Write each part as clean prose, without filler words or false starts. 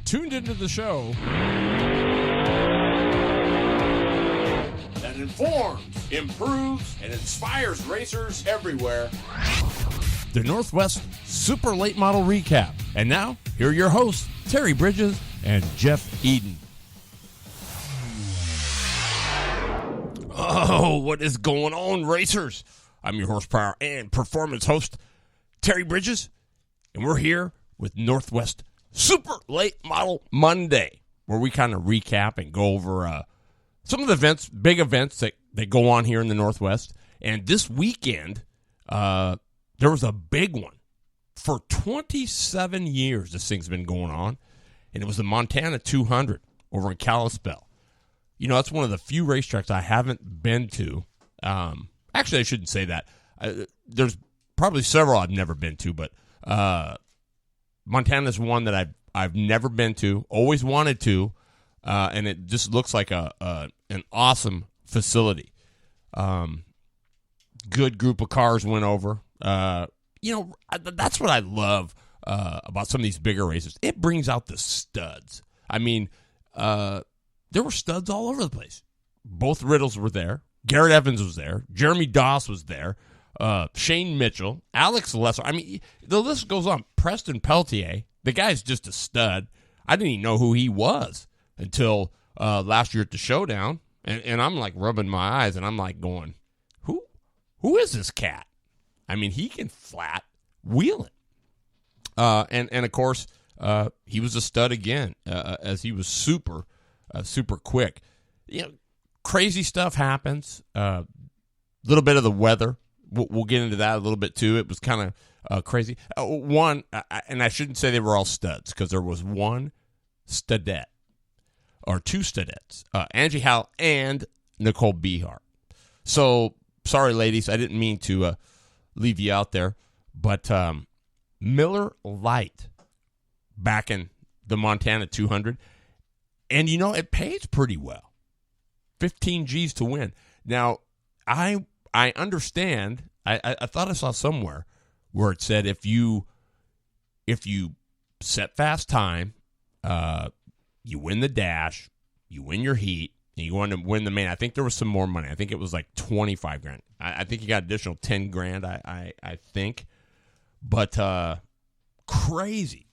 tuned into the show that informs, improves, and inspires racers everywhere. The Northwest Super Late Model Recap. And now, here are your hosts, Terry Bridges and Jeff Eden. Oh, what is going on, racers? I'm your horsepower and performance host, Terry Bridges, and we're here with Northwest Super Late Model Monday, where we kind of recap and go over some of the events, big events that go on here in the Northwest. And this weekend, there was a big one. For 27 years, this thing's been going on, and it was the Montana 200 over in Kalispell. You know, that's one of the few racetracks I haven't been to. Actually, I shouldn't say that. There's probably several I've never been to, but Montana's one that I've never been to, always wanted to, and it just looks like an awesome facility. Good group of cars went over. You know, that's what I love about some of these bigger races. It brings out the studs. I mean, there were studs all over the place. Both Riddles were there. Garrett Evans was there. Jeremy Doss was there. Shane Mitchell. Alex Lesser. I mean, the list goes on. Preston Peltier. The guy's just a stud. I didn't even know who he was until last year at the Showdown. And I'm like rubbing my eyes, and I'm like going, who is this cat? I mean, he can flat wheel it. And of course, he was a stud again, as he was super quick. You know, crazy stuff happens. Little bit of the weather. We'll get into that a little bit too. It was kind of crazy. And I shouldn't say they were all studs, because there was one studette, or two studettes, Angie Howell and Nicole Behar. So, sorry, ladies, I didn't mean to leave you out there, but Miller Lite back in the Montana 200, and you know, it pays pretty well. 15 G's to win. Now, I understand. I thought I saw somewhere where it said if you set fast time, you win the dash, you win your heat, and you want to win the main. I think there was some more money. I think it was like 25 grand. I think you got additional 10 grand. I think, but crazy.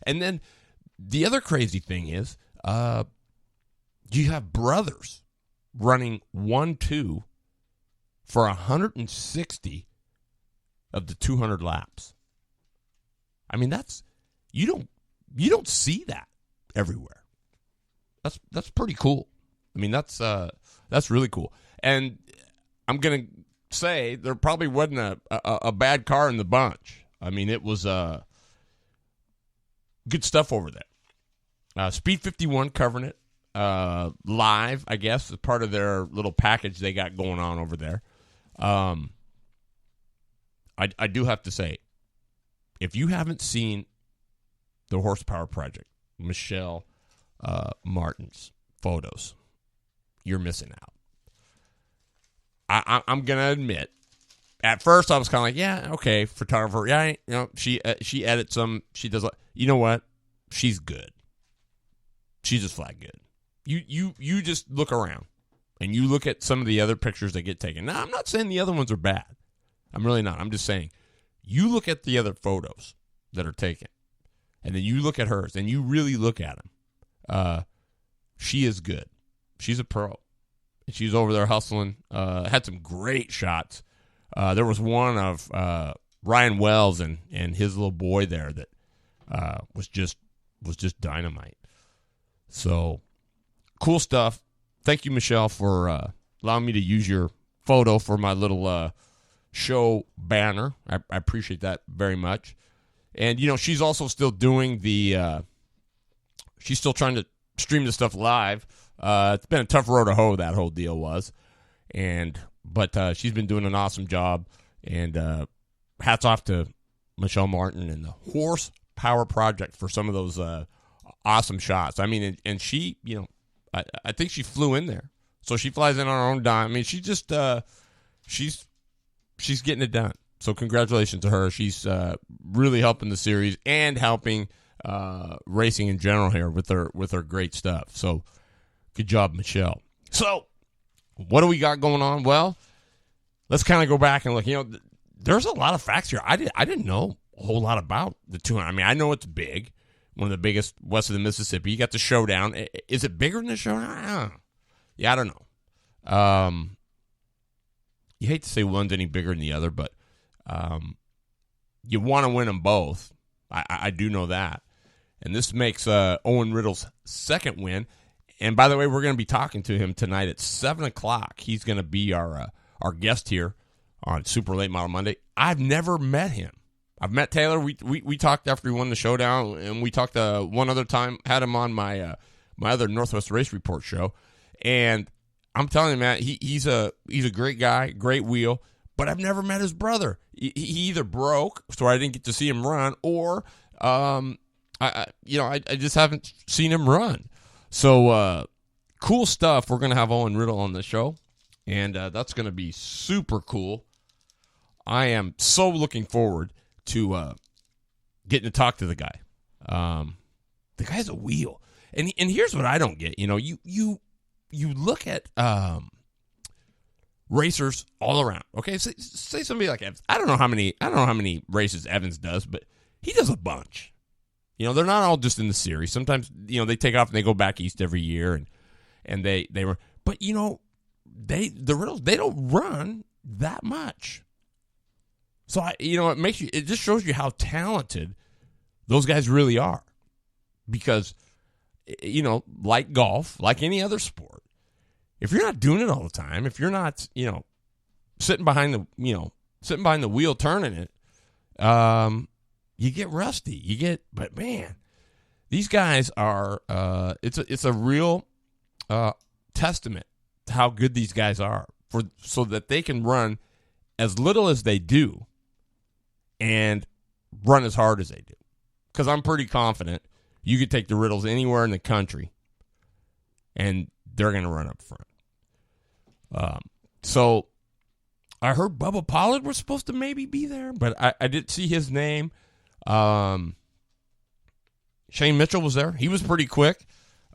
And then the other crazy thing is, you have brothers running 1-2 for 160 of the 200 laps. I mean, you don't see that everywhere. That's pretty cool. I mean, that's really cool. And I'm gonna say there probably wasn't a bad car in the bunch. I mean, it was good stuff over there. Speed 51 covering it live, I guess, as part of their little package they got going on over there. I do have to say, if you haven't seen the Horsepower Project, Michelle Martin's photos, you're missing out. I'm gonna admit, at first I was kind of like, yeah, okay, photographer, yeah, you know, she edits some, she does. You know what? She's good. She's just flat good. You just look around and you look at some of the other pictures that get taken. Now, I'm not saying the other ones are bad. I'm really not. I'm just saying, you look at the other photos that are taken, and then you look at hers, and you really look at them. She is good. She's a pro. She's over there hustling. Had some great shots. There was one of Ryan Wells and his little boy there that was just dynamite. So, cool stuff. Thank you, Michelle, for allowing me to use your photo for my little show banner. I appreciate that very much. And, you know, she's also still doing she's still trying to stream the stuff live. It's been a tough road to hoe, that whole deal was. But she's been doing an awesome job. And hats off to Michelle Martin and the Horsepower Project for some of those awesome shots. I mean, and she, you know, I think she flew in there. So she flies in on her own dime. I mean, she just, she's getting it done. So congratulations to her. She's really helping the series and helping racing in general here with her great stuff. So good job, Michelle. So what do we got going on? Well, let's kind of go back and look. There's a lot of facts here. I didn't know a whole lot about the 200. I mean, I know it's big, one of the biggest west of the Mississippi. You got the Showdown. Is it bigger than the Showdown? I don't know. You hate to say one's any bigger than the other, but you want to win them both. I do know that. And this makes Owen Riddle's second win. And by the way, we're going to be talking to him tonight at 7 o'clock. He's going to be our guest here on Super Late Model Monday. I've never met him. I've met Taylor. We talked after he won the Showdown, and we talked one other time. Had him on my other Northwest Race Report show, and I'm telling you, man, he's a great guy, great wheel. But I've never met his brother. He either broke, so I didn't get to see him run, or I just haven't seen him run. So cool stuff. We're gonna have Owen Riddle on the show, and that's gonna be super cool. I am so looking forward to getting to talk to the guy. The guy's a wheel, and here's what I don't get. You look at racers all around. Okay, say somebody like Evans. I don't know how many races Evans does, but he does a bunch. They're not all just in the series. Sometimes they take off and they go back east every year, and they were. But the Riddles, they don't run that much. So it just shows you how talented those guys really are. Because like golf, like any other sport, if you're not doing it all the time, if you're not sitting behind the wheel turning it, you get rusty. But man, these guys are. It's a real testament to how good these guys are so that they can run as little as they do and run as hard as they do. Because I'm pretty confident you could take the Riddles anywhere in the country, and they're going to run up front. So I heard Bubba Pollard was supposed to maybe be there, but I didn't see his name. Shane Mitchell was there. He was pretty quick.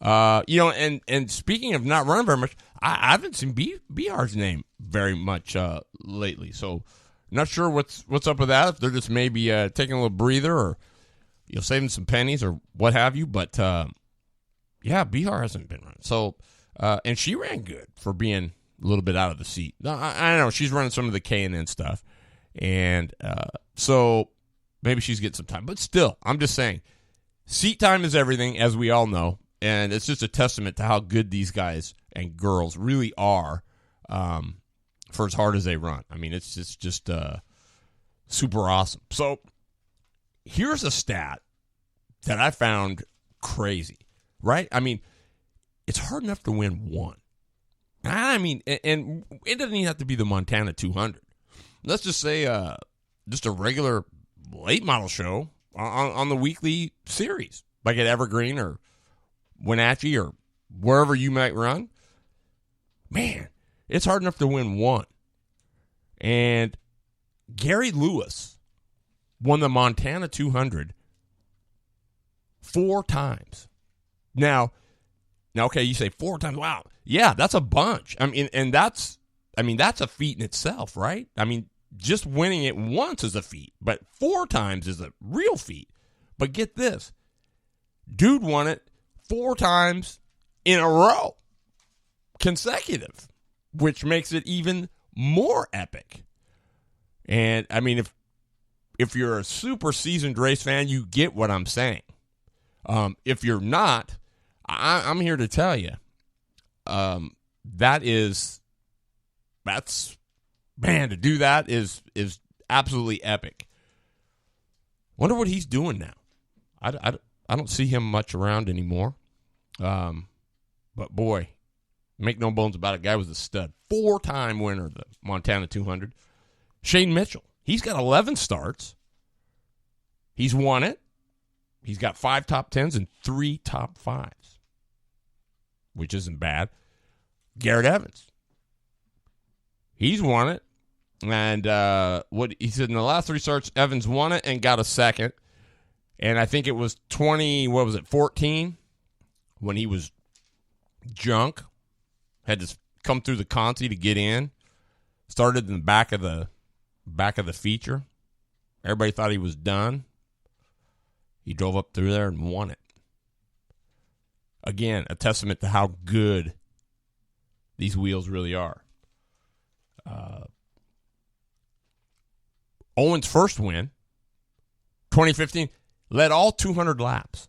And speaking of not running very much, I haven't seen BR's name very much lately. So not sure what's up with that. If they're just maybe taking a little breather or saving some pennies or what have you. But BR hasn't been running. So and she ran good for being a little bit out of the seat. I don't know. She's running some of the K&N stuff, and so maybe she's getting some time. But still, I'm just saying, seat time is everything, as we all know. And it's just a testament to how good these guys and girls really are for as hard as they run. I mean, it's just super awesome. So here's a stat that I found crazy, right? I mean, it's hard enough to win one. I mean, and it doesn't even have to be the Montana 200. Let's just say just a regular late model show on the weekly series, like at Evergreen or Wenatchee or wherever you might run. Man, it's hard enough to win one. And Gary Lewis won the Montana 200 4 times. Now, okay, you say 4 times. Wow. Yeah, that's a bunch. I mean, that's a feat in itself, right? I mean, just winning it once is a feat, but 4 times is a real feat. But get this. Dude won it 4 times in a row, consecutive, which makes it even more epic. And I mean, if you're a super seasoned race fan, you get what I'm saying. If you're not, I'm here to tell you, that's man, to do that is absolutely epic. Wonder what he's doing now. I don't see him much around anymore. But boy, make no bones about it, guy was a stud. 4-time winner of the Montana 200. Shane Mitchell, he's got 11 starts. He's won it. He's got 5 top 10s and 3 top 5s, which isn't bad. Garrett Evans, he's won it. And what he said in the last 3 starts, Evans won it and got a second. And I think it was 14, when he was junk. Had to come through the Conti to get in. Started in the back of the feature. Everybody thought he was done. He drove up through there and won it. Again, a testament to how good these wheels really are. Owen's first win, 2015, led all 200 laps.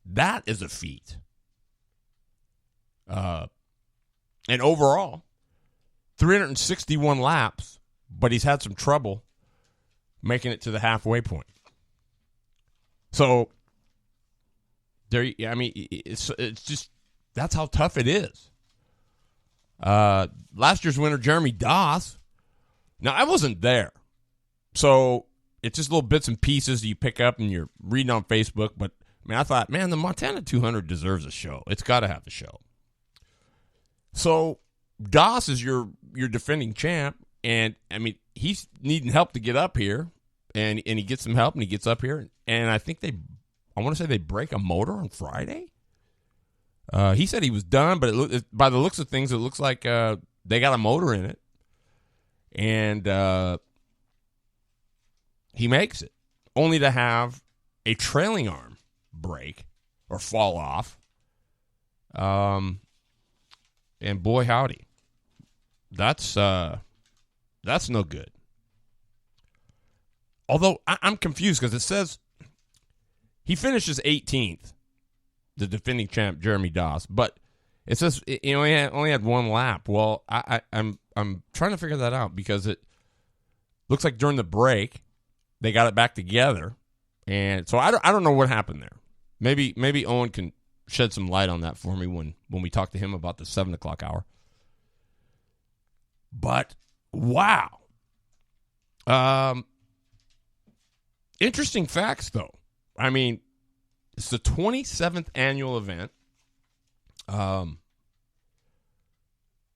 That is a feat. And overall, 361 laps, but he's had some trouble making it to the halfway point. So, it's just, that's how tough it is. Last year's winner, Jeremy Doss. Now, I wasn't there. So, it's just little bits and pieces you pick up and you're reading on Facebook. But, I thought, the Montana 200 deserves a show. It's got to have a show. So, Doss is your defending champ. And, he's needing help to get up here. And he gets some help and he gets up here. And I think I want to say they break a motor on Friday. He said he was done, but by the looks of things, it looks like they got a motor in it. And he makes it, only to have a trailing arm break or fall off. And boy, howdy, that's no good. Although I'm confused because it says he finishes 18th, the defending champ Jeremy Doss, but it says he only had one lap. Well, I'm trying to figure that out because it looks like during the break they got it back together, and so I don't know what happened there. Maybe Owen can shed some light on that for me when we talk to him about the 7:00 hour. But wow, interesting facts though. It's the 27th annual event. The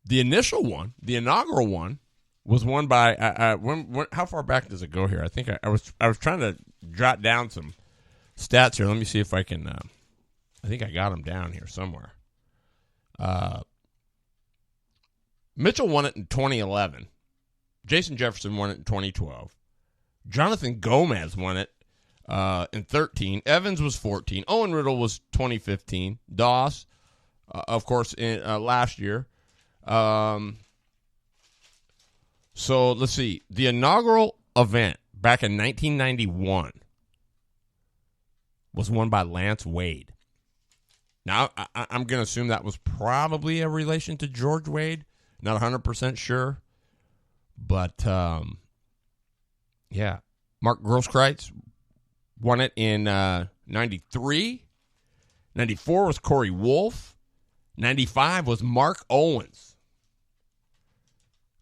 initial one, the inaugural one, was won by how far back does it go here? I think I was trying to jot down some stats here. Let me see if I can. I think I got them down here somewhere. Mitchell won it in 2011. Jason Jefferson won it in 2012. Jonathan Gomez won it in 13. Evans was 14. Owen Riddle was 2015. Doss, of course, in last year. So let's see. The inaugural event back in 1991 was won by Lance Wade. Now, I'm going to assume that was probably a relation to George Wade. Not 100% sure. But, yeah. Mark Grosskreutz won it in 93. 94 was Corey Wolf. 95 was Mark Owens.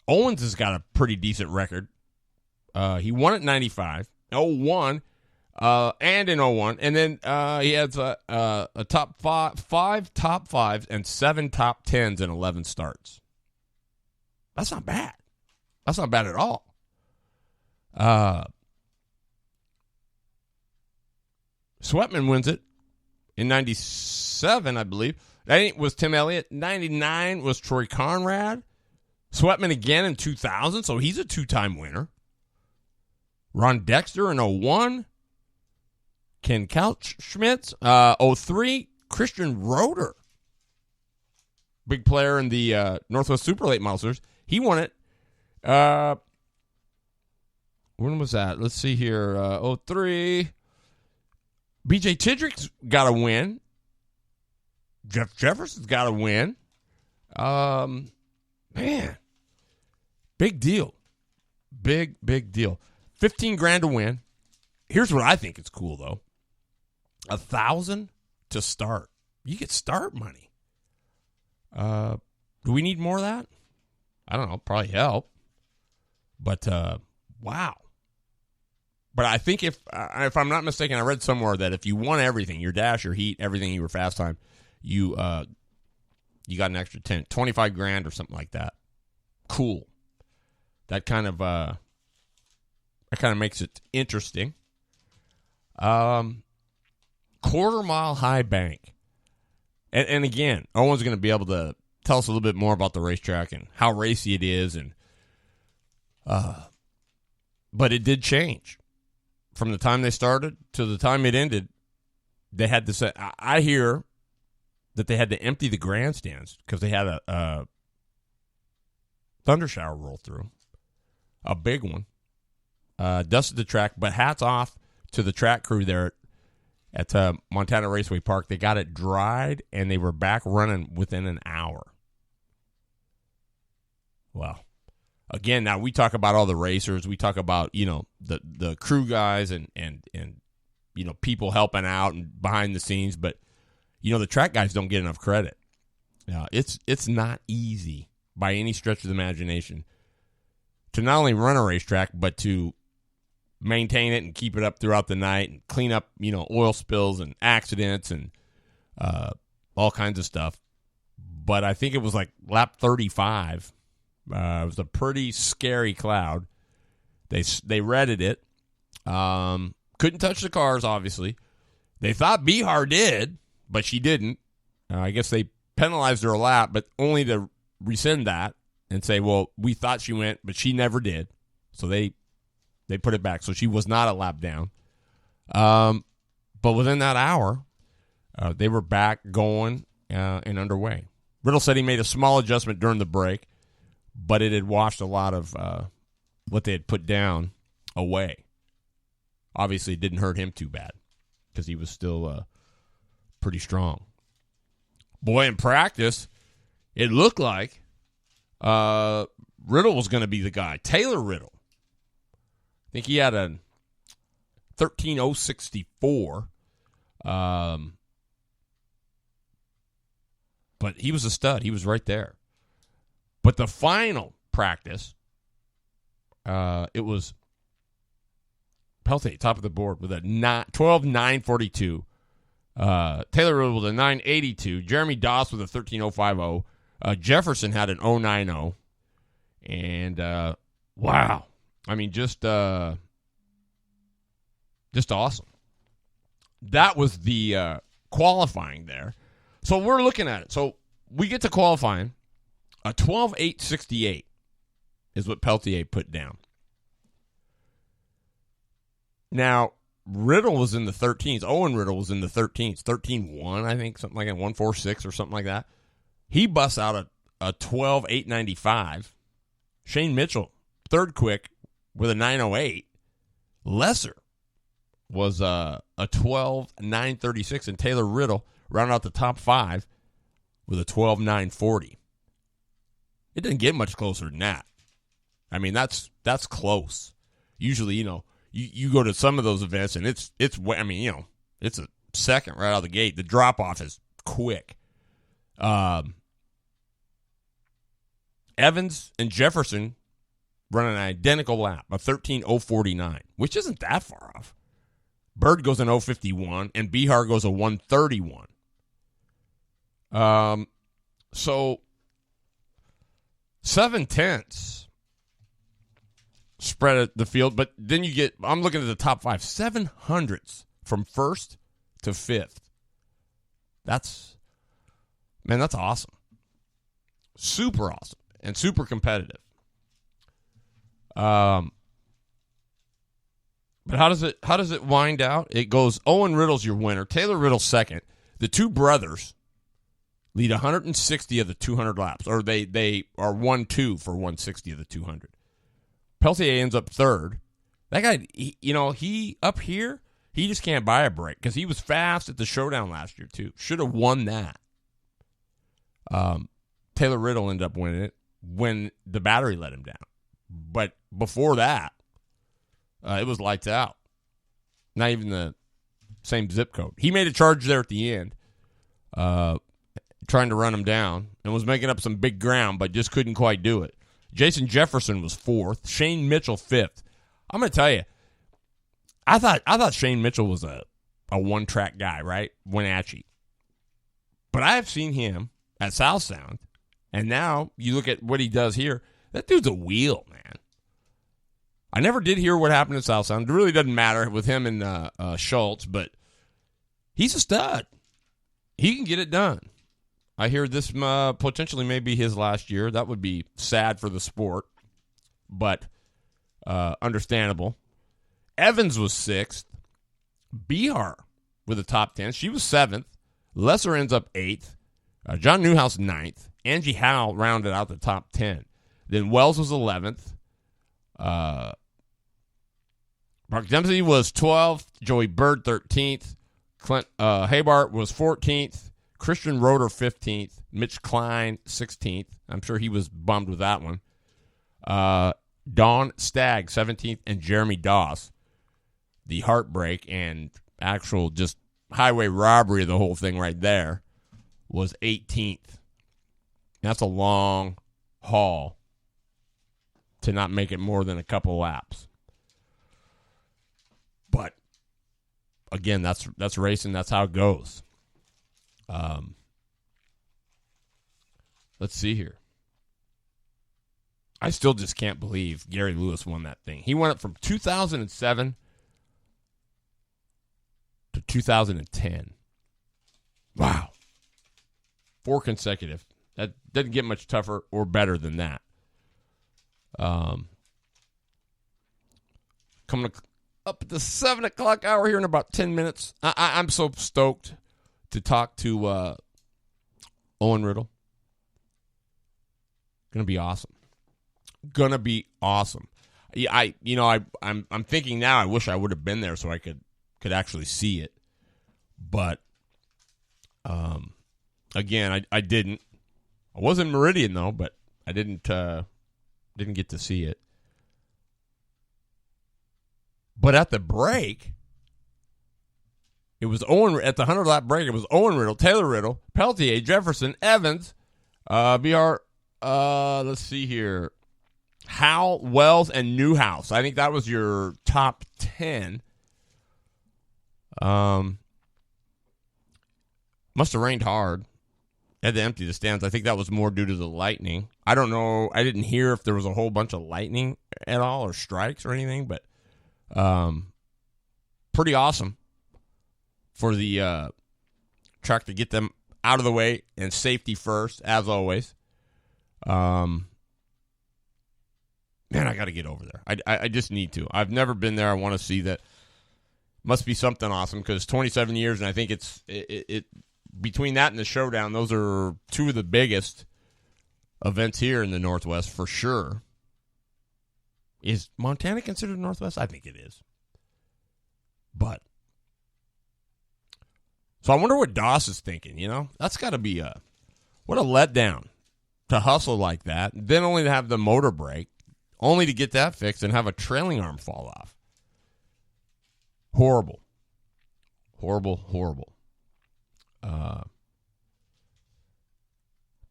Owens has got a pretty decent record. He won it in 95, 01, and in 01. And then he has a top five top fives and 7 top 10s in 11 starts. That's not bad. That's not bad at all. Sweatman wins it in 97, I believe. That was Tim Elliott. 99 was Troy Conrad. Sweatman again in 2000, so he's a 2-time winner. Ron Dexter in 01. Ken Couchschmitz. 03, Christian Roeder. Big player in the Northwest Super Late Models. He won it. When was that? Let's see here. 03. BJ Tidrick's got a win. Jeff Jefferson's got a win. Man, big deal. Big deal. $15,000 to win. Here's what I think is cool, though. $1,000 to start. You get start money. Do we need more of that? I don't know. Probably help. But, wow. But I think if I'm not mistaken, I read somewhere that if you won everything, your dash, your heat, everything, you were fast time, you got an extra $25,000 or something like that. Cool. That kind of makes it interesting. Quarter mile high bank. And again, Owen's going to be able to tell us a little bit more about the racetrack and how racy it is. But it did change. From the time they started to the time it ended, they had to say, I hear that they had to empty the grandstands because they had a thunder shower roll through. A big one. Dusted the track, but hats off to the track crew there at Montana Raceway Park. They got it dried, and they were back running within an hour. Well, again, now we talk about all the racers. We talk about, the crew guys and people helping out and behind the scenes. But, the track guys don't get enough credit. It's not easy by any stretch of the imagination to not only run a racetrack, but to maintain it and keep it up throughout the night and clean up, oil spills and accidents and all kinds of stuff. But I think it was like lap 35. It was a pretty scary cloud. They redded it. Couldn't touch the cars, obviously. They thought Bihar did, but she didn't. I guess they penalized her a lap, but only to rescind that and say, well, we thought she went, but she never did. So they put it back. So she was not a lap down. But within that hour, they were back going and underway. Riddle said he made a small adjustment during the break, but it had washed a lot of what they had put down away. Obviously, it didn't hurt him too bad because he was still pretty strong. Boy, in practice, it looked like Riddle was going to be the guy. Taylor Riddle. I think he had a 13.064. But he was a stud. He was right there. But the final practice, it was Peltier, top of the board, with a 12.942. Taylor Riddle with a 9.82. Jeremy Doss with a 13.050. Jefferson had an 0.90. And, wow. I mean, just awesome. That was the qualifying there. So we're looking at it. So we get to qualifying. A 12.868 is what Peltier put down. Now, Riddle was in the 13s. Owen Riddle was in the 13s. 13.1, I think, something like that. 1.46 or something like that. He busts out a 12.895. Shane Mitchell, third quick, with a 9.08. Lesser was a 12.936, and Taylor Riddle rounded out the top five with a 12.940. It didn't get much closer than that. I mean, that's close. Usually, you go to some of those events, and it's a second right out of the gate. The drop-off is quick. Evans and Jefferson run an identical lap, a 13.049, which isn't that far off. Bird goes an 0.51, and Bihar goes a 1.31. So 7/10 spread the field, but then I'm looking at the top five, 700ths from first to fifth. That's awesome. Super awesome and super competitive. But how does it wind out? It goes Owen Riddle's your winner, Taylor Riddle second. The two brothers lead 160 of the 200 laps, or they are 1-2 for 160 of the 200. Peltier ends up third. That guy, he up here, he just can't buy a break because he was fast at the showdown last year too. Should have won that. Taylor Riddle ended up winning it when the battery let him down. But before that, it was lights out. Not even the same zip code. He made a charge there at the end, trying to run him down, and was making up some big ground, but just couldn't quite do it. Jason Jefferson was fourth. Shane Mitchell fifth. I'm going to tell you, I thought Shane Mitchell was a one-track guy, right? Wenatchee. But I have seen him at South Sound, and now you look at what he does here. That dude's a wheel, man. I never did hear what happened at South Sound. It really doesn't matter with him and Schultz, but he's a stud. He can get it done. I hear this potentially may be his last year. That would be sad for the sport, but understandable. Evans was 6th. Bihar with a top 10. She was 7th. Lesser ends up 8th. John Newhouse 9th. Angie Howe rounded out the top 10. Then Wells was 11th. Mark Dempsey was 12th. Joey Bird 13th. Clint Habart was 14th. Christian Roeder 15th. Mitch Klein 16th. I'm sure he was bummed with that one. Dawn Stagg 17th. And Jeremy Doss, the heartbreak and actual just highway robbery of the whole thing right there, was 18th. That's a long haul to not make it more than a couple laps. But again, that's racing. That's how it goes. Let's see here. I still just can't believe Gary Lewis won that thing. He won it from 2007 to 2010. Wow. 4 consecutive. That doesn't get much tougher or better than that. Coming up at the 7 o'clock hour here in about 10 minutes. I'm so stoked to talk to Owen Riddle. Gonna be awesome. Gonna be awesome. I'm thinking now. I wish I would have been there so I could actually see it, but again, I didn't. I was in Meridian though, but I didn't get to see it. But at the break, it was Owen at the 100-lap break. It was Owen Riddle, Taylor Riddle, Peltier, Jefferson, Evans, let's see here, Howell, Wells, and Newhouse. I think that was your top 10. Must have rained hard. Had to empty the stands. I think that was more due to the lightning. I don't know. I didn't hear if there was a whole bunch of lightning at all or strikes or anything, but pretty awesome for the track to get them out of the way and safety first, as always. Man, I got to get over there. I just need to. I've never been there. I want to see that. Must be something awesome because 27 years, and I think it's between that and the Showdown, those are two of the biggest events here in the Northwest for sure. Is Montana considered Northwest? I think it is. But so I wonder what Doss is thinking, That's got to be what a letdown to hustle like that, then only to have the motor break, only to get that fixed and have a trailing arm fall off. Horrible.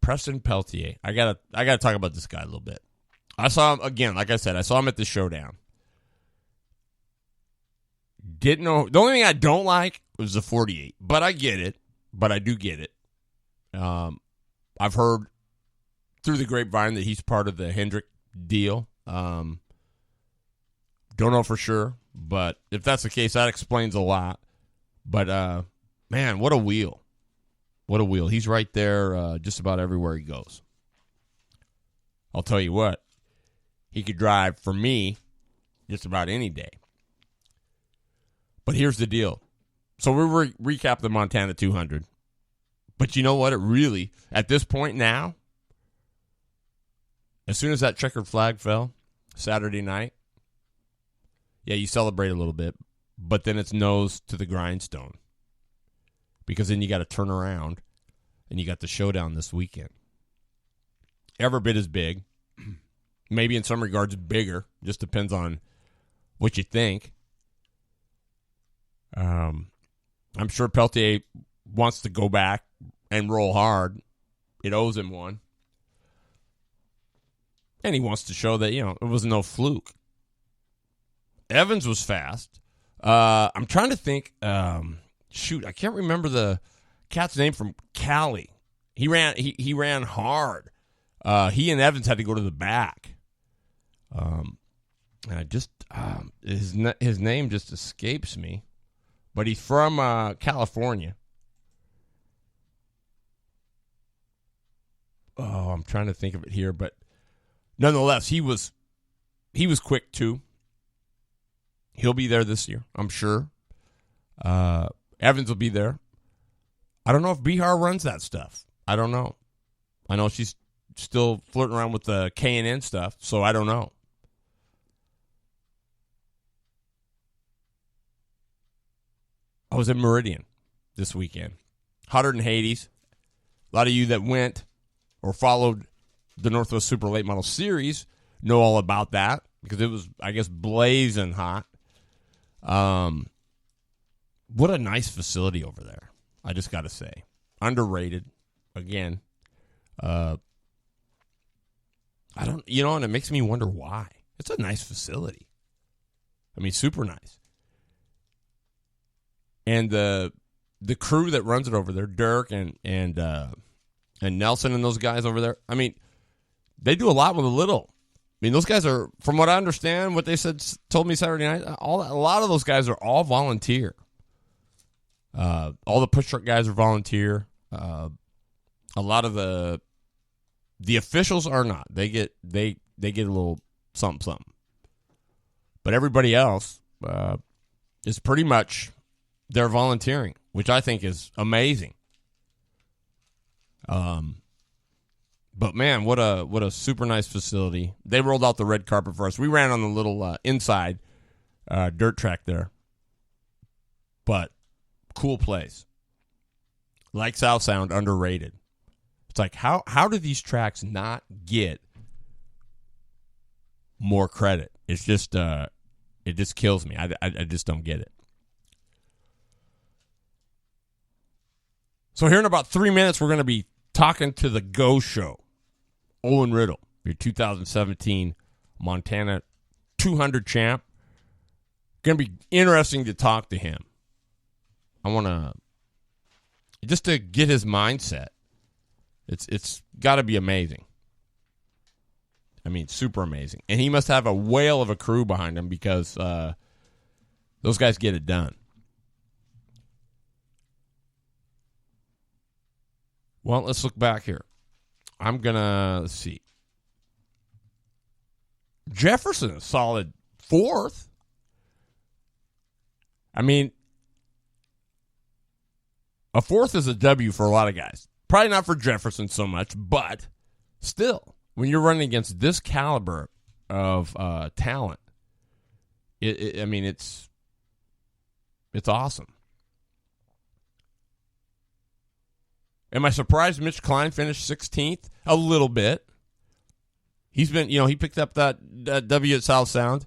Preston Peltier. I gotta talk about this guy a little bit. I saw him again, like I said, I saw him at the Showdown. Didn't know. The only thing I don't like was the 48, but I get it. But I do get it. I've heard through the grapevine that he's part of the Hendrick deal. Don't know for sure, but if that's the case, that explains a lot. But man, what a wheel! What a wheel! He's right there, just about everywhere he goes. I'll tell you what, he could drive for me just about any day. But here's the deal. So we'll recap the Montana 200. But you know what? It really, at this point now, as soon as that checkered flag fell Saturday night, yeah, you celebrate a little bit, but then it's nose to the grindstone. Because then you got to turn around and you got the Showdown this weekend. Every bit as big. Maybe in some regards bigger. Just depends on what you think. I'm sure Peltier wants to go back and roll hard. It owes him one. And he wants to show that, it was no fluke. Evans was fast. I'm trying to think. Shoot, I can't remember the cat's name from Cali. He ran hard. He and Evans had to go to the back. And I just his name just escapes me, but he's from California. Oh, I'm trying to think of it here, but nonetheless, he was quick too. He'll be there this year, I'm sure. Evans will be there. I don't know if Bihar runs that stuff. I don't know. I know she's still flirting around with the K&N stuff, so I don't know. I was in Meridian this weekend. Hotter than Hades. A lot of you that went or followed the Northwest Super Late Model Series know all about that because it was, I guess, blazing hot. What a nice facility over there. I just got to say. Underrated. Again. I don't, and it makes me wonder why. It's a nice facility. I mean, super nice. And the crew that runs it over there, Dirk and Nelson and those guys over there, I mean, they do a lot with a little. I mean, those guys are, from what I understand, what they told me Saturday night, a lot of those guys are all volunteer. All the push truck guys are volunteer. A lot of the officials are not. They get a little something. But everybody else is pretty much they're volunteering, which I think is amazing. But man, what a super nice facility. They rolled out the red carpet for us. We ran on the little inside dirt track there. But cool place. Like South Sound, underrated. It's like, how do these tracks not get more credit? It's just it just kills me. I just don't get it. So here in about 3 minutes, we're going to be talking to the Go Show. Owen Riddle, your 2017 Montana 200 champ. Going to be interesting to talk to him. I want to, just to get his mindset. It's got to be amazing. I mean, super amazing. And he must have a whale of a crew behind him because those guys get it done. Well, let's look back here. I'm going to, let's see. Jefferson, a solid fourth. I mean, a fourth is a W for a lot of guys. Probably not for Jefferson so much, but still, when you're running against this caliber of talent, I mean, it's awesome. Am I surprised Mitch Klein finished 16th? A little bit. He's been, he picked up that W at South Sound.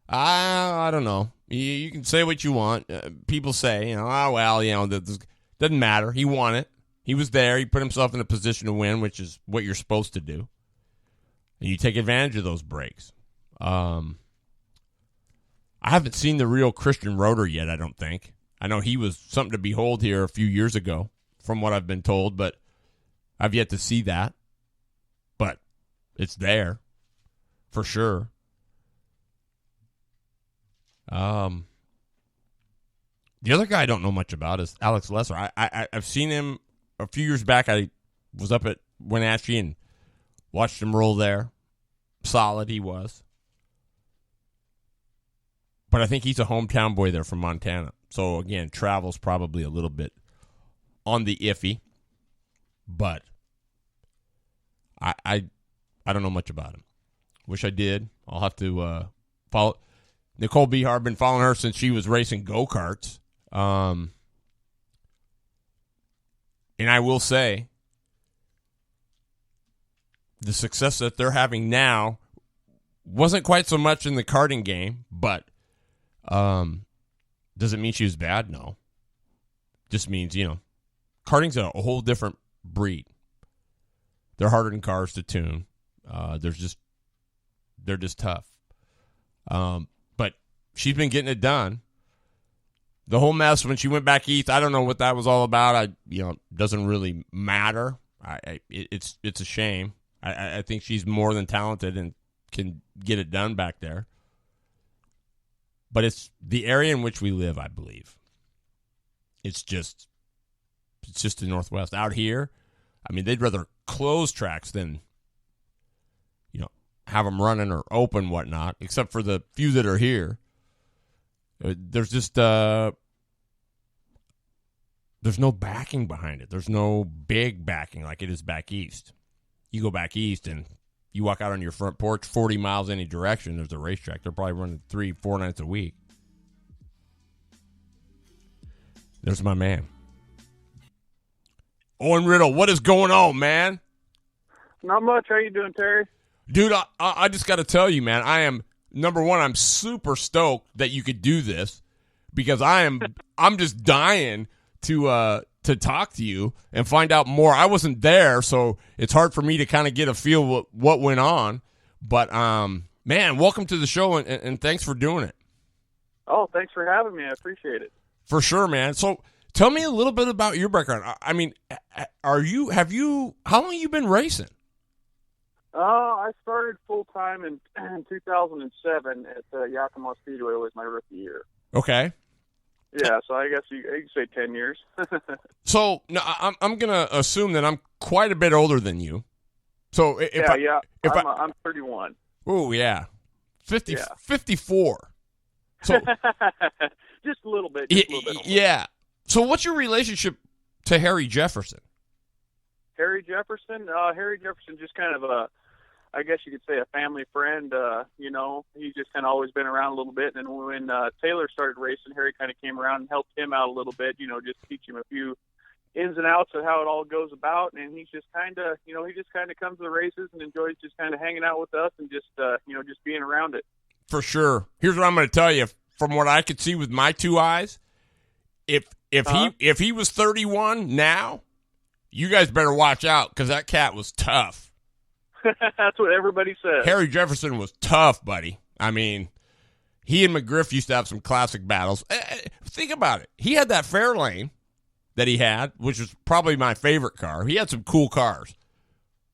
I don't know. You can say what you want. People say, this doesn't matter. He won it. He was there. He put himself in a position to win, which is what you're supposed to do. And you take advantage of those breaks. I haven't seen the real Christian Roeder yet, I don't think. I know he was something to behold here a few years ago, from what I've been told, but I've yet to see that. But it's there, for sure. The other guy I don't know much about is Alex Lesser. I've seen him a few years back. I was up at Wenatchee and watched him roll there. Solid he was. But I think he's a hometown boy there from Montana. So, again, travel's probably a little bit on the iffy. But I don't know much about him. Wish I did. I'll have to follow. Nicole Bihar, been following her since she was racing go-karts. And I will say, the success that they're having now wasn't quite so much in the karting game, but does it mean she was bad? No. Just means, karting's a whole different breed. They're harder than cars to tune. They're just tough. But she's been getting it done. The whole mess when she went back east, I don't know what that was all about. Doesn't really matter. It's a shame. I think she's more than talented and can get it done back there. but it's the area in which we live, I believe. It's just the Northwest. Out here, I mean, they'd rather close tracks than, have them running or open, whatnot, except for the few that are here. There's just, there's no backing behind it. There's no big backing like it is back east. You go back east and you walk out on your front porch 40 miles any direction, there's a racetrack. They're probably running 3-4 nights a week. There's my man. Owen Riddle, what is going on, man? Not much. How you doing, Terry? Dude, I just got to tell you, man, number one, I'm super stoked that you could do this because I'm just dying to talk to you and find out more. I wasn't there, so it's hard for me to kind of get a feel what went on. But, man, welcome to the show, and thanks for doing it. Oh, thanks for having me. I appreciate it. For sure, man. So tell me a little bit about your background. I mean, how long have you been racing? I started full-time in 2007 at Yakima Speedway. Was my rookie year. Okay. Yeah, so I guess you could say 10 years. So no, I'm going to assume that I'm quite a bit older than you. So I'm 31. Oh, yeah. 54. So just a little bit. Yeah. So what's your relationship to Harry Jefferson? Harry Jefferson? Harry Jefferson just kind of I guess you could say a family friend. He's just kind of always been around a little bit. And when Taylor started racing, Harry kind of came around and helped him out a little bit, just teach him a few ins and outs of how it all goes about. And he's just kind of, he just kind of comes to the races and enjoys just kind of hanging out with us and just, just being around it. For sure. Here's what I'm going to tell you. From what I could see with my two eyes, if he was 31 now, you guys better watch out because that cat was tough. That's what everybody says. Harry Jefferson was tough, buddy. I mean, he and McGriff used to have some classic battles. Think about it. He had that Fairlane that he had, which was probably my favorite car. He had some cool cars.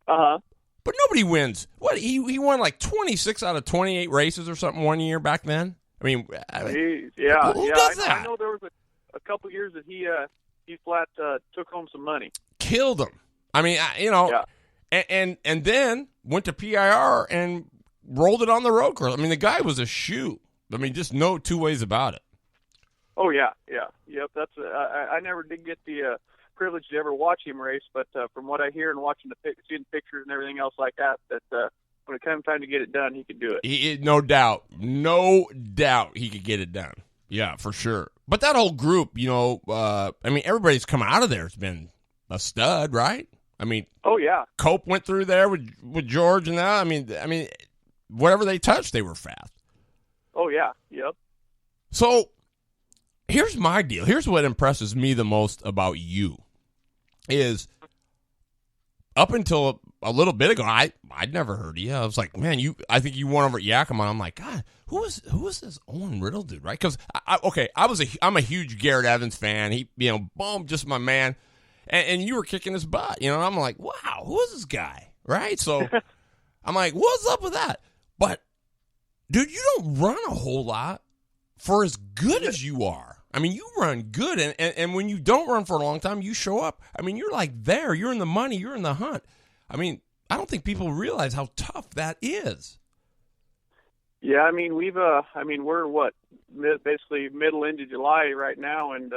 Uh-huh. But nobody wins. What, he won like 26 out of 28 races or something one year back then? I mean, who does that? I know there was a couple years that he flat took home some money. Killed him. I mean, Yeah. And then went to PIR and rolled it on the road course. I mean, the guy was a shoe. I mean, just no two ways about it. Oh yeah. Yep. That's I never did get the privilege to ever watch him race, but from what I hear and seeing pictures and everything else like that, when it came time to get it done, he could do it. No doubt he could get it done. Yeah, for sure. But that whole group, everybody's come out of there has been a stud, right? I mean, oh yeah, Cope went through there with George and that. I mean, whatever they touched, they were fast. Oh yeah, yep. So here's my deal. Here's what impresses me the most about you is up until a little bit ago, I'd never heard of you. I was like, man, I think you won over at Yakima. I'm like, God, who is this Owen Riddle dude, right? Because I'm a huge Garrett Evans fan. He, boom, just my man. And you were kicking his butt, and I'm like, wow, who is this guy, right? So I'm like, what's up with that? But, dude, you don't run a whole lot for as good as you are. I mean, you run good, and when you don't run for a long time, you show up. I mean, you're like there. You're in the money. You're in the hunt. I mean, I don't think people realize how tough that is. Yeah, I mean, we're basically middle into July right now, and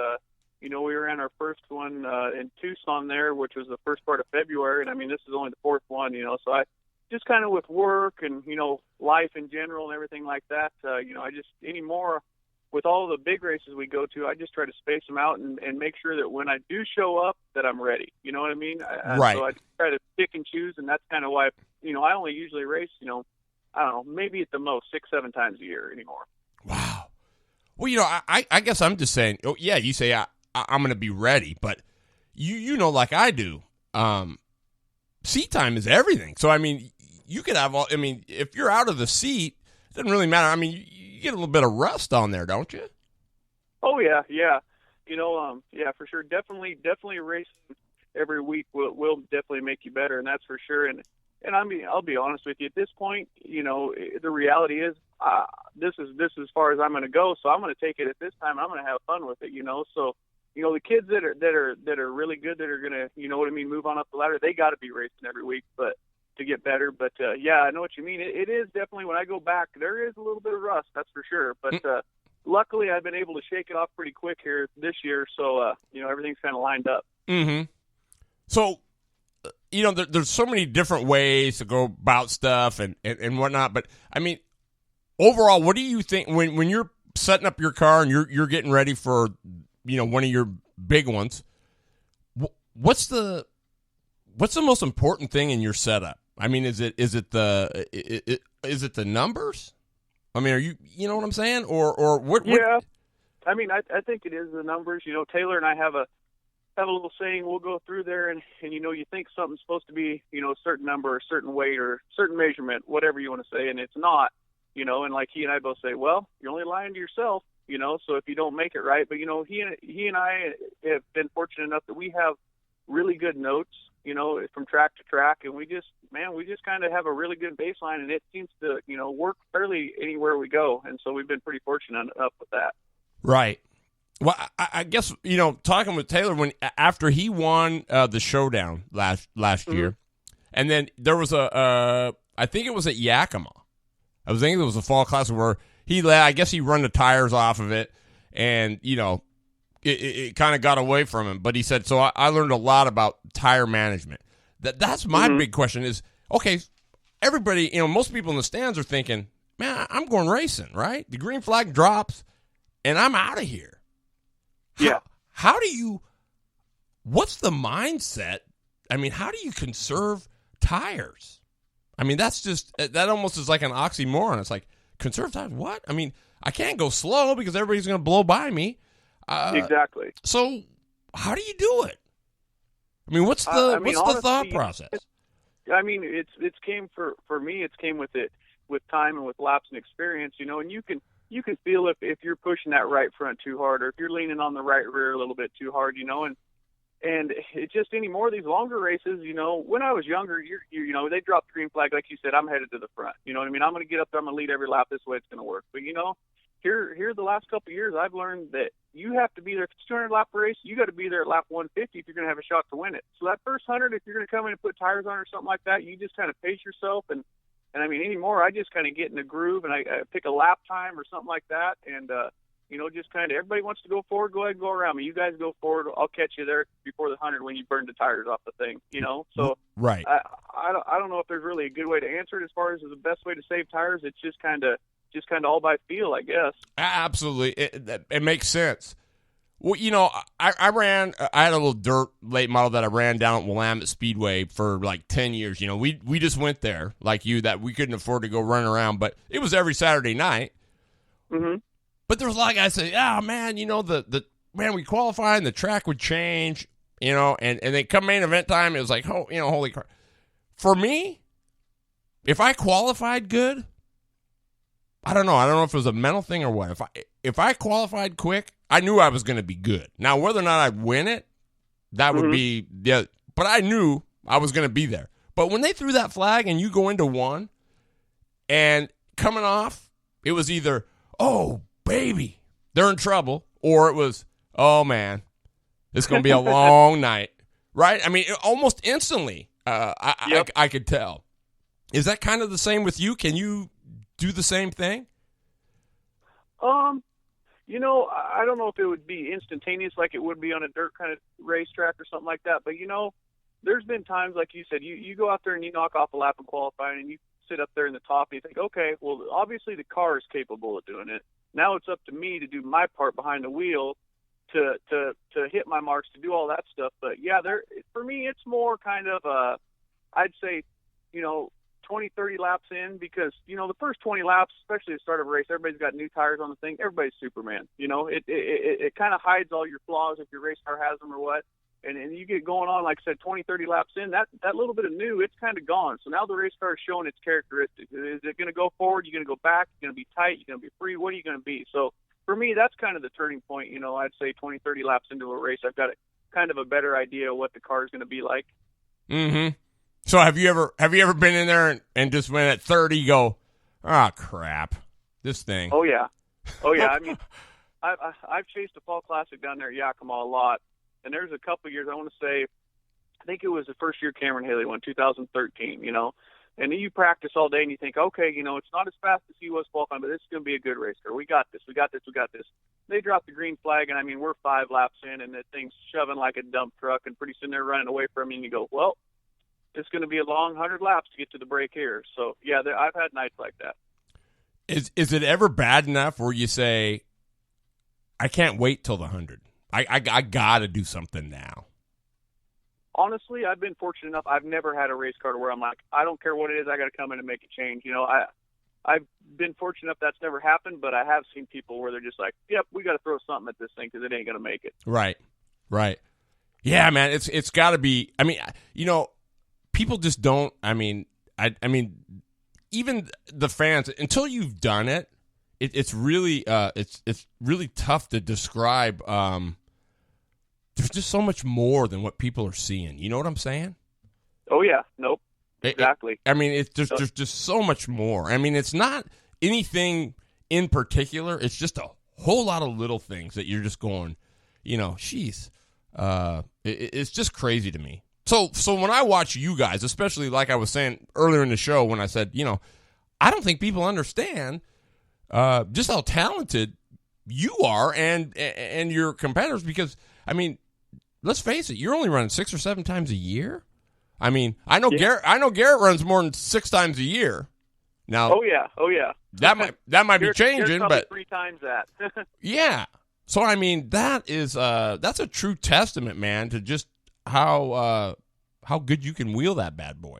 we ran our first one in Tucson there, which was the first part of February, and I mean, this is only the fourth one, so I just kind of with work and, life in general and everything like that, I just anymore with all the big races we go to, I just try to space them out and make sure that when I do show up that I'm ready. You know what I mean? Right. So I try to pick and choose, and that's kind of why, I only usually race, I don't know, maybe at the most 6-7 times a year anymore. Wow. Well, I guess I'm just saying, oh, yeah, you say I'm going to be ready, but like I do, seat time is everything. So, I mean, you could have if you're out of the seat, it doesn't really matter. I mean, you get a little bit of rust on there, don't you? Oh, yeah. Yeah, for sure. Definitely racing every week will definitely make you better, and that's for sure. And I'll be honest with you, at this point, the reality is this is as far as I'm going to go. So I'm going to take it at this time. I'm going to have fun with it, So, the kids that are really good, that are going to, move on up the ladder, they got to be racing every week, but to get better. But yeah, I know what you mean. It is definitely, when I go back, there is a little bit of rust, that's for sure. But luckily, I've been able to shake it off pretty quick here this year. So everything's kind of lined up. Mm-hmm. So, there's so many different ways to go about stuff and whatnot. But I mean, overall, what do you think when you're setting up your car and you're getting ready for one of your big ones? What's the most important thing in your setup? I mean, is it the numbers? I mean, are you know what I'm saying, or what? Yeah, I mean, I think it is the numbers. Taylor and I have a little saying. We'll go through there, and you think something's supposed to be a certain number, a certain weight, or certain measurement, whatever you want to say, and it's not. And like he and I both say, well, you're only lying to yourself. So if you don't make it right, but he and I have been fortunate enough that we have really good notes, from track to track, and we just kind of have a really good baseline, and it seems to, work fairly anywhere we go, and so we've been pretty fortunate enough with that. Right. Well, I guess talking with Taylor after he won the showdown last year, and then there was I think it was at Yakima. I was thinking it was a fall class where I guess he run the tires off of it, and it kind of got away from him. But he said, so I learned a lot about tire management. That's my big question is, okay, everybody, most people in the stands are thinking, man, I'm going racing, right? The green flag drops, and I'm out of here. Yeah. What's the mindset? I mean, how do you conserve tires? I mean, that almost is like an oxymoron. It's like, conserve tires, what? I mean, I can't go slow because everybody's going to blow by me. Exactly. So how do you do it? I mean, what's the thought process? I mean, it's came for me. It's came with time and with laps and experience, and you can feel if you're pushing that right front too hard, or if you're leaning on the right rear a little bit too hard, and it just any more of these longer races, when I was younger, they dropped the green flag, like you said, I'm headed to the front. You know what I mean? I'm going to get up there, I'm going to lead every lap. This way it's going to work. But here the last couple of years, I've learned that you have to be there. If it's a 200 lap race, you got to be there at lap 150 if you're going to have a shot to win it. So that first 100, if you're going to come in and put tires on or something like that, you just kind of pace yourself. And I mean, anymore, I just kind of get in a groove and I pick a lap time or something like that. And, just kind of everybody wants to go forward, go ahead and go around me. You guys go forward. I'll catch you there before the 100 when you burn the tires off the thing, So right. I don't know if there's really a good way to answer it as far as the best way to save tires. It's just kind of all by feel, I guess. Absolutely. It makes sense. Well, I had a little dirt late model that I ran down at Willamette Speedway for like 10 years. We just went there like you, that we couldn't afford to go run around, but it was every Saturday night. Mm-hmm. But there was a lot of guys say, man, we qualify and the track would change, and then come main event time, it was like, holy crap. For me, if I qualified good, I don't know if it was a mental thing or what. If I qualified quick, I knew I was going to be good. Now, whether or not I'd win it, that would be, yeah, but I knew I was going to be there. But when they threw that flag and you go into one and coming off, it was either, oh, baby, they're in trouble, or it was, oh, man, it's going to be a long night, right? I mean, almost instantly, I could tell. Is that kind of the same with you? Can you do the same thing? I don't know if it would be instantaneous like it would be on a dirt kind of racetrack or something like that. But, there's been times, like you said, you go out there and you knock off a lap in qualifying and you sit up there in the top and you think, okay, well, obviously the car is capable of doing it. Now it's up to me to do my part behind the wheel to hit my marks, to do all that stuff. But, yeah, for me, it's more kind of I'd say, 20, 30 laps in, because, the first 20 laps, especially at the start of a race, everybody's got new tires on the thing. Everybody's Superman. It kind of hides all your flaws if your race car has them or what. And you get going on, like I said, 20, 30 laps in, that little bit of new, it's kind of gone. So now the race car is showing its characteristics. Is it going to go forward? You're going to go back? You're going to be tight? You're going to be free? What are you going to be? So for me, that's kind of the turning point. I'd say 20, 30 laps into a race, I've got kind of a better idea of what the car is going to be like. Mm-hmm. So have you ever been in there and just went at 30, go, oh, crap. this thing. Oh yeah. I mean, I've chased the Fall Classic down there at Yakima a lot, and there's a couple years, I want to say, I think it was the first year Cameron Haley won, 2013, and then you practice all day and you think, okay, it's not as fast as he was qualifying, but this is going to be a good race car. We got this. They drop the green flag, and I mean, we're 5 laps in, and the thing's shoving like a dump truck, and pretty soon they're running away from you, and you go, well, it's going to be a long 100 laps to get to the break here. So, yeah, I've had nights like that. Is it ever bad enough where you say, I can't wait till the 100? I got to do something now. Honestly, I've been fortunate enough. I've never had a race car where I'm like, I don't care what it is, I got to come in and make a change. I've been fortunate enough that's never happened, but I have seen people where they're just like, yep, we got to throw something at this thing because it ain't going to make it. Right. Yeah, man, it's got to be. I mean, people just don't. I mean, even the fans, until you've done it, it's really it's really tough to describe. There's just so much more than what people are seeing. You know what I'm saying? Oh yeah, nope. Exactly. There's just so much more. I mean, it's not anything in particular. It's just a whole lot of little things that you're just going, sheesh. It's just crazy to me. So when I watch you guys, especially like I was saying earlier in the show when I said, I don't think people understand just how talented you are and your competitors because, I mean, let's face it, you're only running 6 or 7 times a year. I mean, I know Garrett runs more than 6 times a year. Now, oh yeah, that might be changing, but 3 times that. Yeah. So I mean, that's a true testament, man, to just how good you can wheel that bad boy.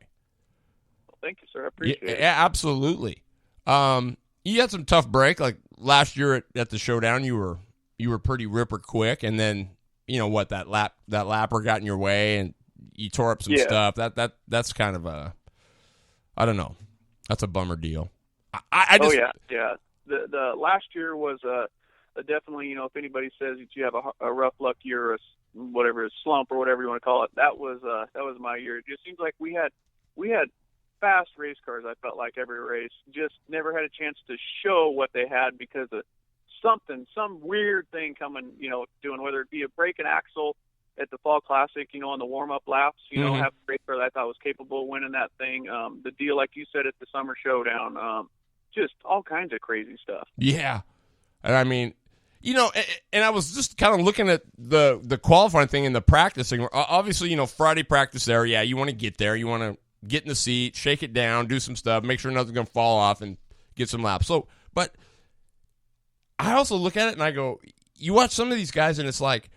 Well, thank you, sir. I appreciate it. Yeah, absolutely. You had some tough break, like last year at the showdown. You were pretty ripper quick, and then that lapper got in your way, and you tore up some stuff. That's kind of I don't know. That's a bummer deal. I just, yeah. The last year was definitely, if anybody says that you have a rough luck year, or whatever, a slump or whatever you want to call it, that was my year. It just seems like we had fast race cars. I felt like every race just never had a chance to show what they had because of some weird thing coming, doing, whether it be a break and axle at the Fall Classic, on the warm-up laps, have a race car that I thought was capable of winning that thing. The deal, like you said, at the Summer Showdown, just all kinds of crazy stuff. Yeah. And I mean, and I was just kind of looking at the qualifying thing and the practicing. Obviously, Friday practice there, yeah, you want to get there. You want to get in the seat, shake it down, do some stuff, make sure nothing's going to fall off, and get some laps. So, but I also look at it and I go, you watch some of these guys and it's like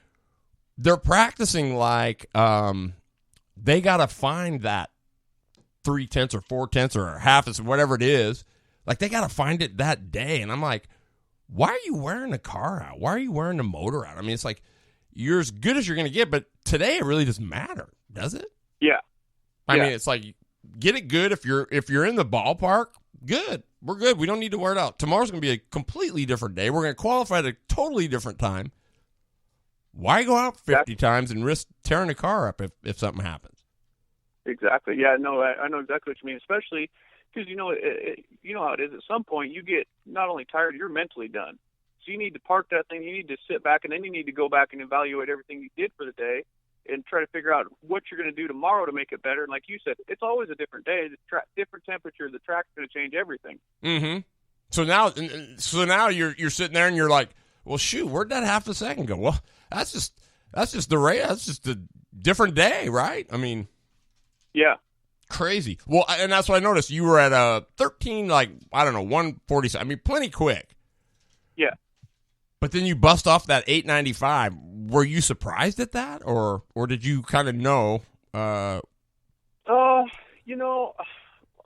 they're practicing like they got to find that 3/10 or 4/10 or a half, whatever it is. Like they got to find it that day. And I'm like, why are you wearing the car out? Why are you wearing the motor out? I mean, it's like you're as good as you're going to get, but today it really doesn't matter, does it? Yeah. I mean, it's like get it good if you're in the ballpark. Good, we're good. We don't need to wear it out. Tomorrow's going to be a completely different day. We're going to qualify at a totally different time. Why go out 50 times and risk tearing the car up if something happens? Exactly. Yeah. No, I know exactly what you mean. Especially because you know how it is. At some point, you get not only tired, you're mentally done. So you need to park that thing. You need to sit back, and then you need to go back and evaluate everything you did for the day, and try to figure out what you're going to do tomorrow to make it better. And like you said, it's always a different day, different temperature. The track's going to change everything. Mm-hmm. So now you're sitting there and you're like, well, shoot, where'd that half a second go? Well, that's just the race. That's just a different day, right? I mean, yeah, crazy. Well, and that's what I noticed. You were at a 13, like I don't know, 140. I mean, plenty quick. Yeah. But then you bust off that 895. Were you surprised at that, or did you kind of know?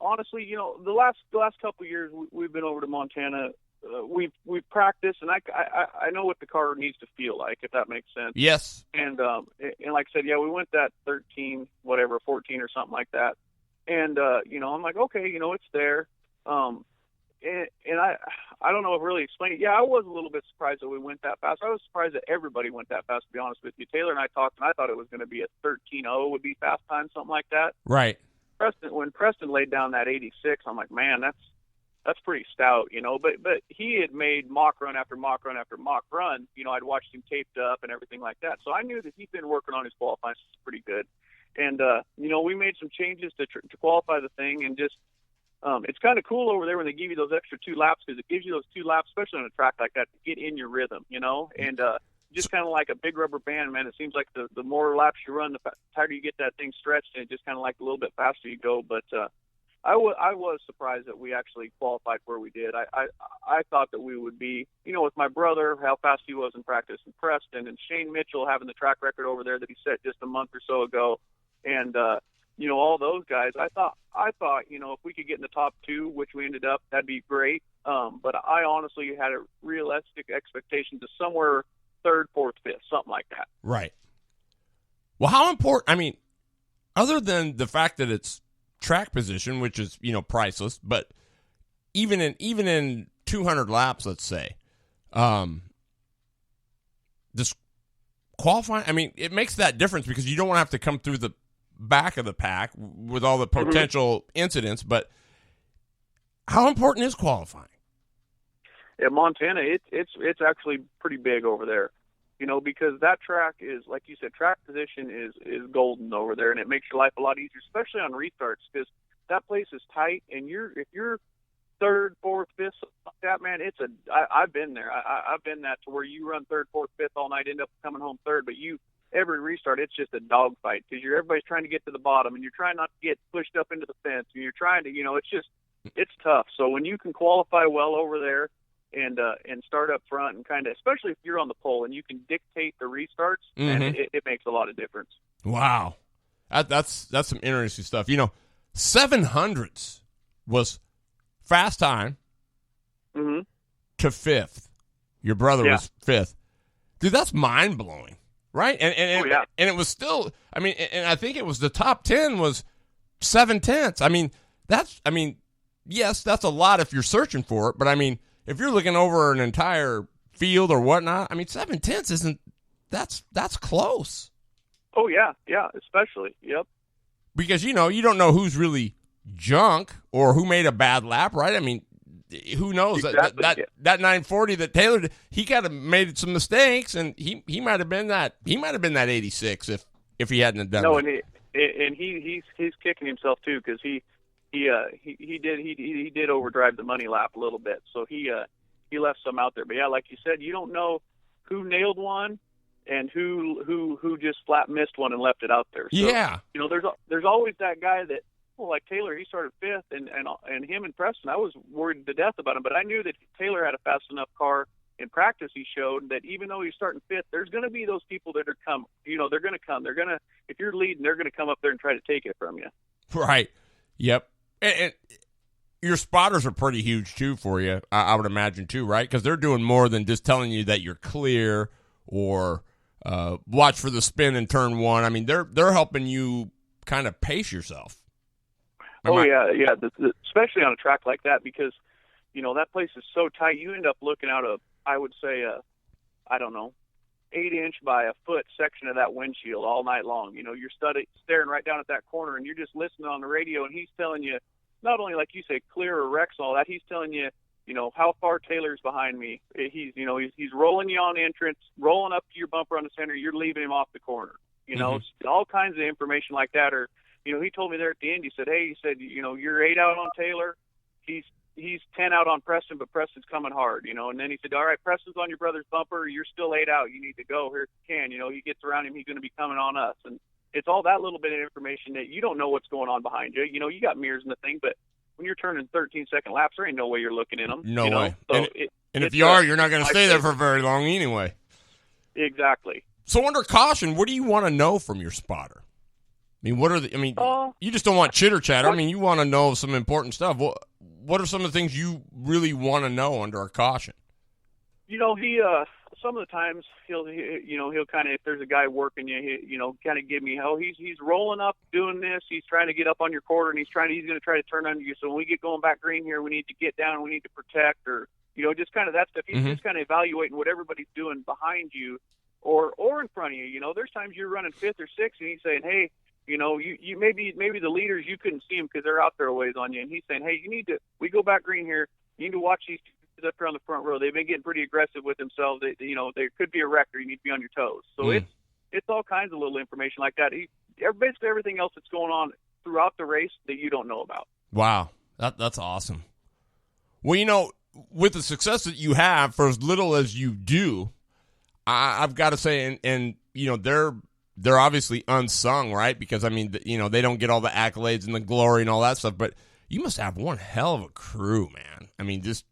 Honestly, the last couple of years we've been over to Montana. We've practiced, and I know what the car needs to feel like, if that makes sense. Yes. And like I said, yeah, we went that 13, whatever, 14 or something like that. And I'm like, okay, it's there. And I don't know if really explain it. Yeah, I was a little bit surprised that we went that fast. I was surprised that everybody went that fast, to be honest with you. Taylor and I talked, and I thought it was going to be a 13.0 would be fast time, something like that. Right. When Preston laid down that 86, I'm like, man, that's pretty stout, But he had made mock run after mock run after mock run. I'd watched him taped up and everything like that. So I knew that he'd been working on his qualifying pretty good. And we made some changes to qualify the thing, and just it's kind of cool over there when they give you those extra 2 laps, because it gives you those 2 laps, especially on a track like that, to get in your rhythm, and just kind of like a big rubber band, man. It seems like the more laps you run, the tighter you get that thing stretched, and it just kind of like a little bit faster you go. But I was surprised that we actually qualified where we did. I thought that we would be, with my brother, how fast he was in practice, and Preston and Shane Mitchell having the track record over there that he set just a month or so ago, and all those guys. I thought if we could get in the top 2, which we ended up, that'd be great. But I honestly had a realistic expectation to somewhere 3rd, 4th, 5th, something like that. Right. Well, how important? I mean, other than the fact that it's track position, which is priceless, but even in 200 laps, let's say, this qualifying, I mean, it makes that difference because you don't want to have to come through the back of the pack with all the potential incidents. But how important is qualifying? Yeah, Montana, it's actually pretty big over there, because that track is, like you said, track position is golden over there, and it makes your life a lot easier, especially on restarts, because that place is tight, and if you're 3rd, 4th, 5th, like that, man, I've been there. I've been that to where you run 3rd, 4th, 5th all night, end up coming home 3rd, but every restart, it's just a dogfight, because everybody's trying to get to the bottom, and you're trying not to get pushed up into the fence, and you're trying to, it's tough. So when you can qualify well over there, and start up front, and kind of, especially if you're on the pole and you can dictate the restarts, and it makes a lot of difference. Wow, that's some interesting stuff. 700s was fast time to 5th. Your brother was 5th, dude. That's mind blowing, right? And and it was still. I mean, and I think it was the top 10 was 7/10. I mean, yes, that's a lot if you're searching for it, but I mean, if you're looking over an entire field or whatnot, I mean, 7/10 isn't. That's close. Oh yeah, especially, yep. Because you don't know who's really junk or who made a bad lap, right? I mean, who knows? Exactly, that 940 that Taylor did, he kind of made some mistakes, and he might have been that 86 if he hadn't done no, that. and he's kicking himself too, because he did overdrive the money lap a little bit, so he left some out there. But yeah, like you said, you don't know who nailed one and who just flat missed one and left it out there. So, yeah, there's always that guy that, like Taylor, he started 5th, and him and Preston, I was worried to death about him, but I knew that Taylor had a fast enough car. In practice, he showed that even though he's starting 5th, there's going to be those people that are they're going to come. They're going to, if you're leading, they're going to come up there and try to take it from you. Right. Yep. And your spotters are pretty huge, too, for you, I would imagine, too, right? Because they're doing more than just telling you that you're clear or watch for the spin in turn 1. I mean, they're helping you kind of pace yourself. Yeah. Especially on a track like that, because, that place is so tight. You end up looking out I would say, 8-inch by a foot section of that windshield all night long. You're staring right down at that corner, and you're just listening on the radio, and he's telling you, not only, like you say, clear or wrecks and all that, he's telling you, how far Taylor's behind me. He's rolling you on entrance, rolling up to your bumper on the center, you're leaving him off the corner. All kinds of information like that. Or, he told me there at the end, he said, you're 8 out on Taylor. He's 10 out on Preston, but Preston's coming hard, and then he said, all right, Preston's on your brother's bumper. You're still 8 out. You need to go here if you can. He gets around him. He's going to be coming on us. And it's all that little bit of information that you don't know what's going on behind you. You got mirrors in the thing, but when you're turning 13-second laps, there ain't no way you're looking in them. No way. So and if you are, you're not going to stay there for very long anyway. Exactly. So under caution, what do you want to know from your spotter? I mean, you just don't want chitter chatter. I mean, you want to know some important stuff. What are some of the things you really want to know under a caution? He some of the times he'll kind of, if there's a guy working you, kind of give me, he's rolling up doing this. He's trying to get up on your quarter, and he's going to try to turn under you. So when we get going back green here, we need to get down. We need to protect, or just kind of that stuff. He's just kind of evaluating what everybody's doing behind you or in front of you. There's times you're running 5th or 6th, and he's saying, hey, You know, you maybe the leaders, you couldn't see them because they're out there a ways on you. And he's saying, hey, we go back green here. You need to watch these kids up here on the front row. They've been getting pretty aggressive with themselves. There could be a wreck, or you need to be on your toes. So it's all kinds of little information like that. Basically everything else that's going on throughout the race that you don't know about. Wow. That's awesome. Well, with the success that you have for as little as you do, I've got to say, and they're obviously unsung, right? Because, I mean, they don't get all the accolades and the glory and all that stuff, but you must have one hell of a crew, man. I mean, just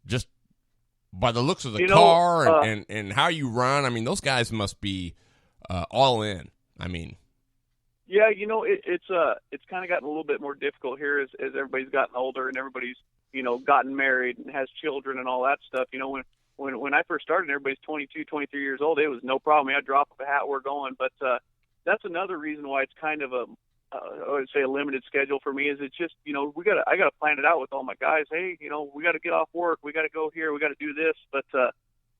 by the looks of the car and how you run, I mean, those guys must be all in. I mean. Yeah, it's kind of gotten a little bit more difficult here as everybody's gotten older and everybody's, gotten married and has children and all that stuff. When I first started, everybody's 22, 23 years old. It was no problem. I'd drop a hat, we're going. But that's another reason why it's kind of I would say a limited schedule for me. Is it's just I got to plan it out with all my guys. Hey, we got to get off work. We got to go here. We got to do this. But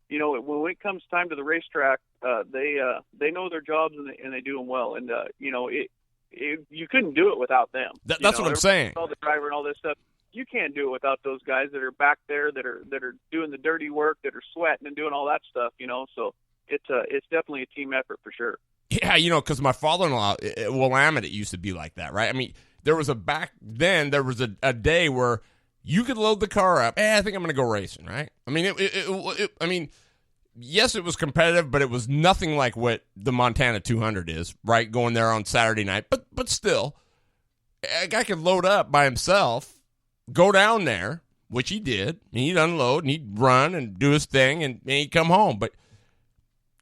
when it comes time to the racetrack, they know their jobs and they do them well. And you couldn't do it without them. That's what I'm saying. All the driver and all this stuff. You can't do it without those guys that are back there that are doing the dirty work, that are sweating and doing all that stuff. So it's definitely a team effort for sure. Yeah, because my father-in-law, Willamette, it used to be like that, right? I mean, there was a day where you could load the car up. Hey, I think I'm going to go racing, right? I mean, yes, it was competitive, but it was nothing like what the Montana 200 is, right? Going there on Saturday night, but still, a guy could load up by himself, go down there, which he did, and he'd unload and he'd run and do his thing, and he'd come home, but.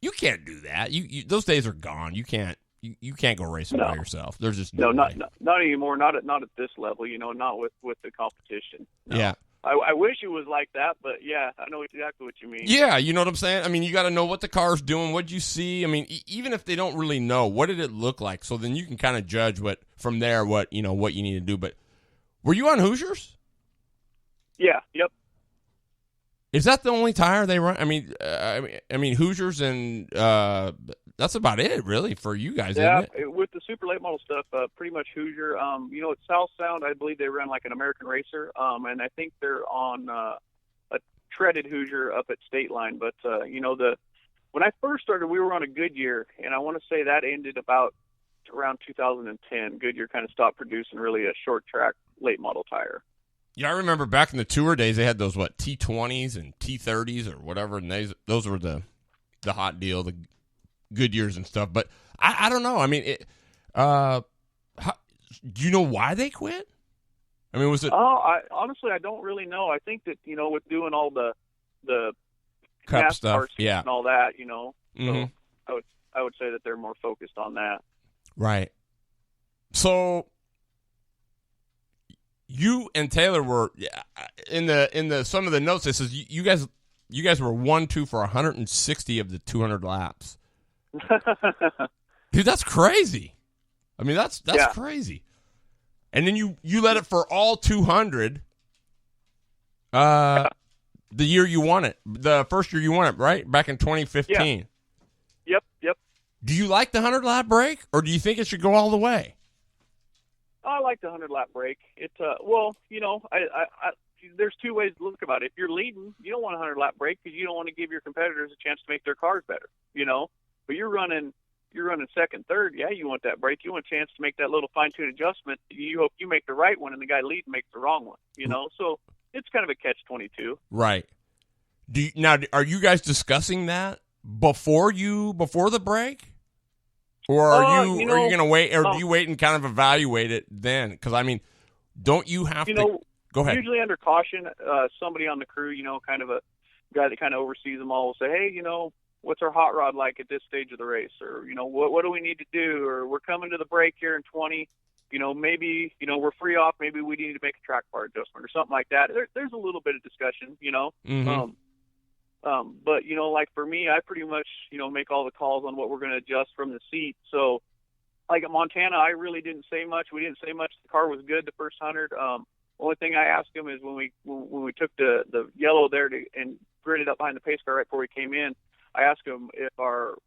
You can't do that. You those days are gone. You can't go racing by yourself. There's just no way. Not anymore. Not at this level. Not with the competition. No. Yeah. I wish it was like that, but yeah, I know exactly what you mean. Yeah, you know what I'm saying? I mean, you got to know what the car's doing, what you see. I mean, even if they don't really know, what did it look like? So then you can kind of judge what you need to do. But were you on Hoosiers? Yeah. Yep. Is that the only tire they run? I mean, Hoosiers, and that's about it, really, for you guys, isn't it? With the super late model stuff, pretty much Hoosier. At South Sound, I believe they run like an American Racer, and I think they're on a treaded Hoosier up at State Line. But when I first started, we were on a Goodyear, and I want to say that ended about around 2010. Goodyear kind of stopped producing really a short track late model tire. Yeah, I remember back in the tour days, they had those, T20s and T30s or whatever, and those were the hot deal, the Goodyears and stuff. But I don't know. I mean, do you know why they quit? I mean, was it? Honestly, I don't really know. I think that, with doing all the Cup stuff, and all that, Mm-hmm. So I would say that they're more focused on that. Right. So you and Taylor were in the some of the notes. It says you guys were 1-2 for 160 of the 200 laps. Dude, that's crazy. I mean, that's crazy. And then you let it for all 200. The year you won it, the first year you won it, right back in 2015. Yeah. Yep. Do you like the 100 lap break, or do you think it should go all the way? I like the 100-lap break. It's there's two ways to look about it. If you're leading, you don't want a 100-lap break because you don't want to give your competitors a chance to make their cars better. But you're running second, third. Yeah, you want that break. You want a chance to make that little fine-tuned adjustment. You hope you make the right one and the guy leading makes the wrong one. So it's kind of a catch-22. Right. Are you guys discussing that before the break? Or are you going to wait, or do you wait and kind of evaluate it then? Because, I mean, don't you have to – go ahead. Usually under caution, somebody on the crew, kind of a guy that kind of oversees them all will say, hey, what's our hot rod like at this stage of the race? Or, what do we need to do? Or we're coming to the break here in 20. Maybe, we're free off. Maybe we need to make a track bar adjustment or something like that. There's a little bit of discussion, Mm-hmm. But, like for me, I pretty much, make all the calls on what we're going to adjust from the seat. So, like at Montana, I really didn't say much. We didn't say much. The car was good the first 100. Only thing I asked him is when we took the yellow there and gridded up behind the pace car right before we came in, I asked him if our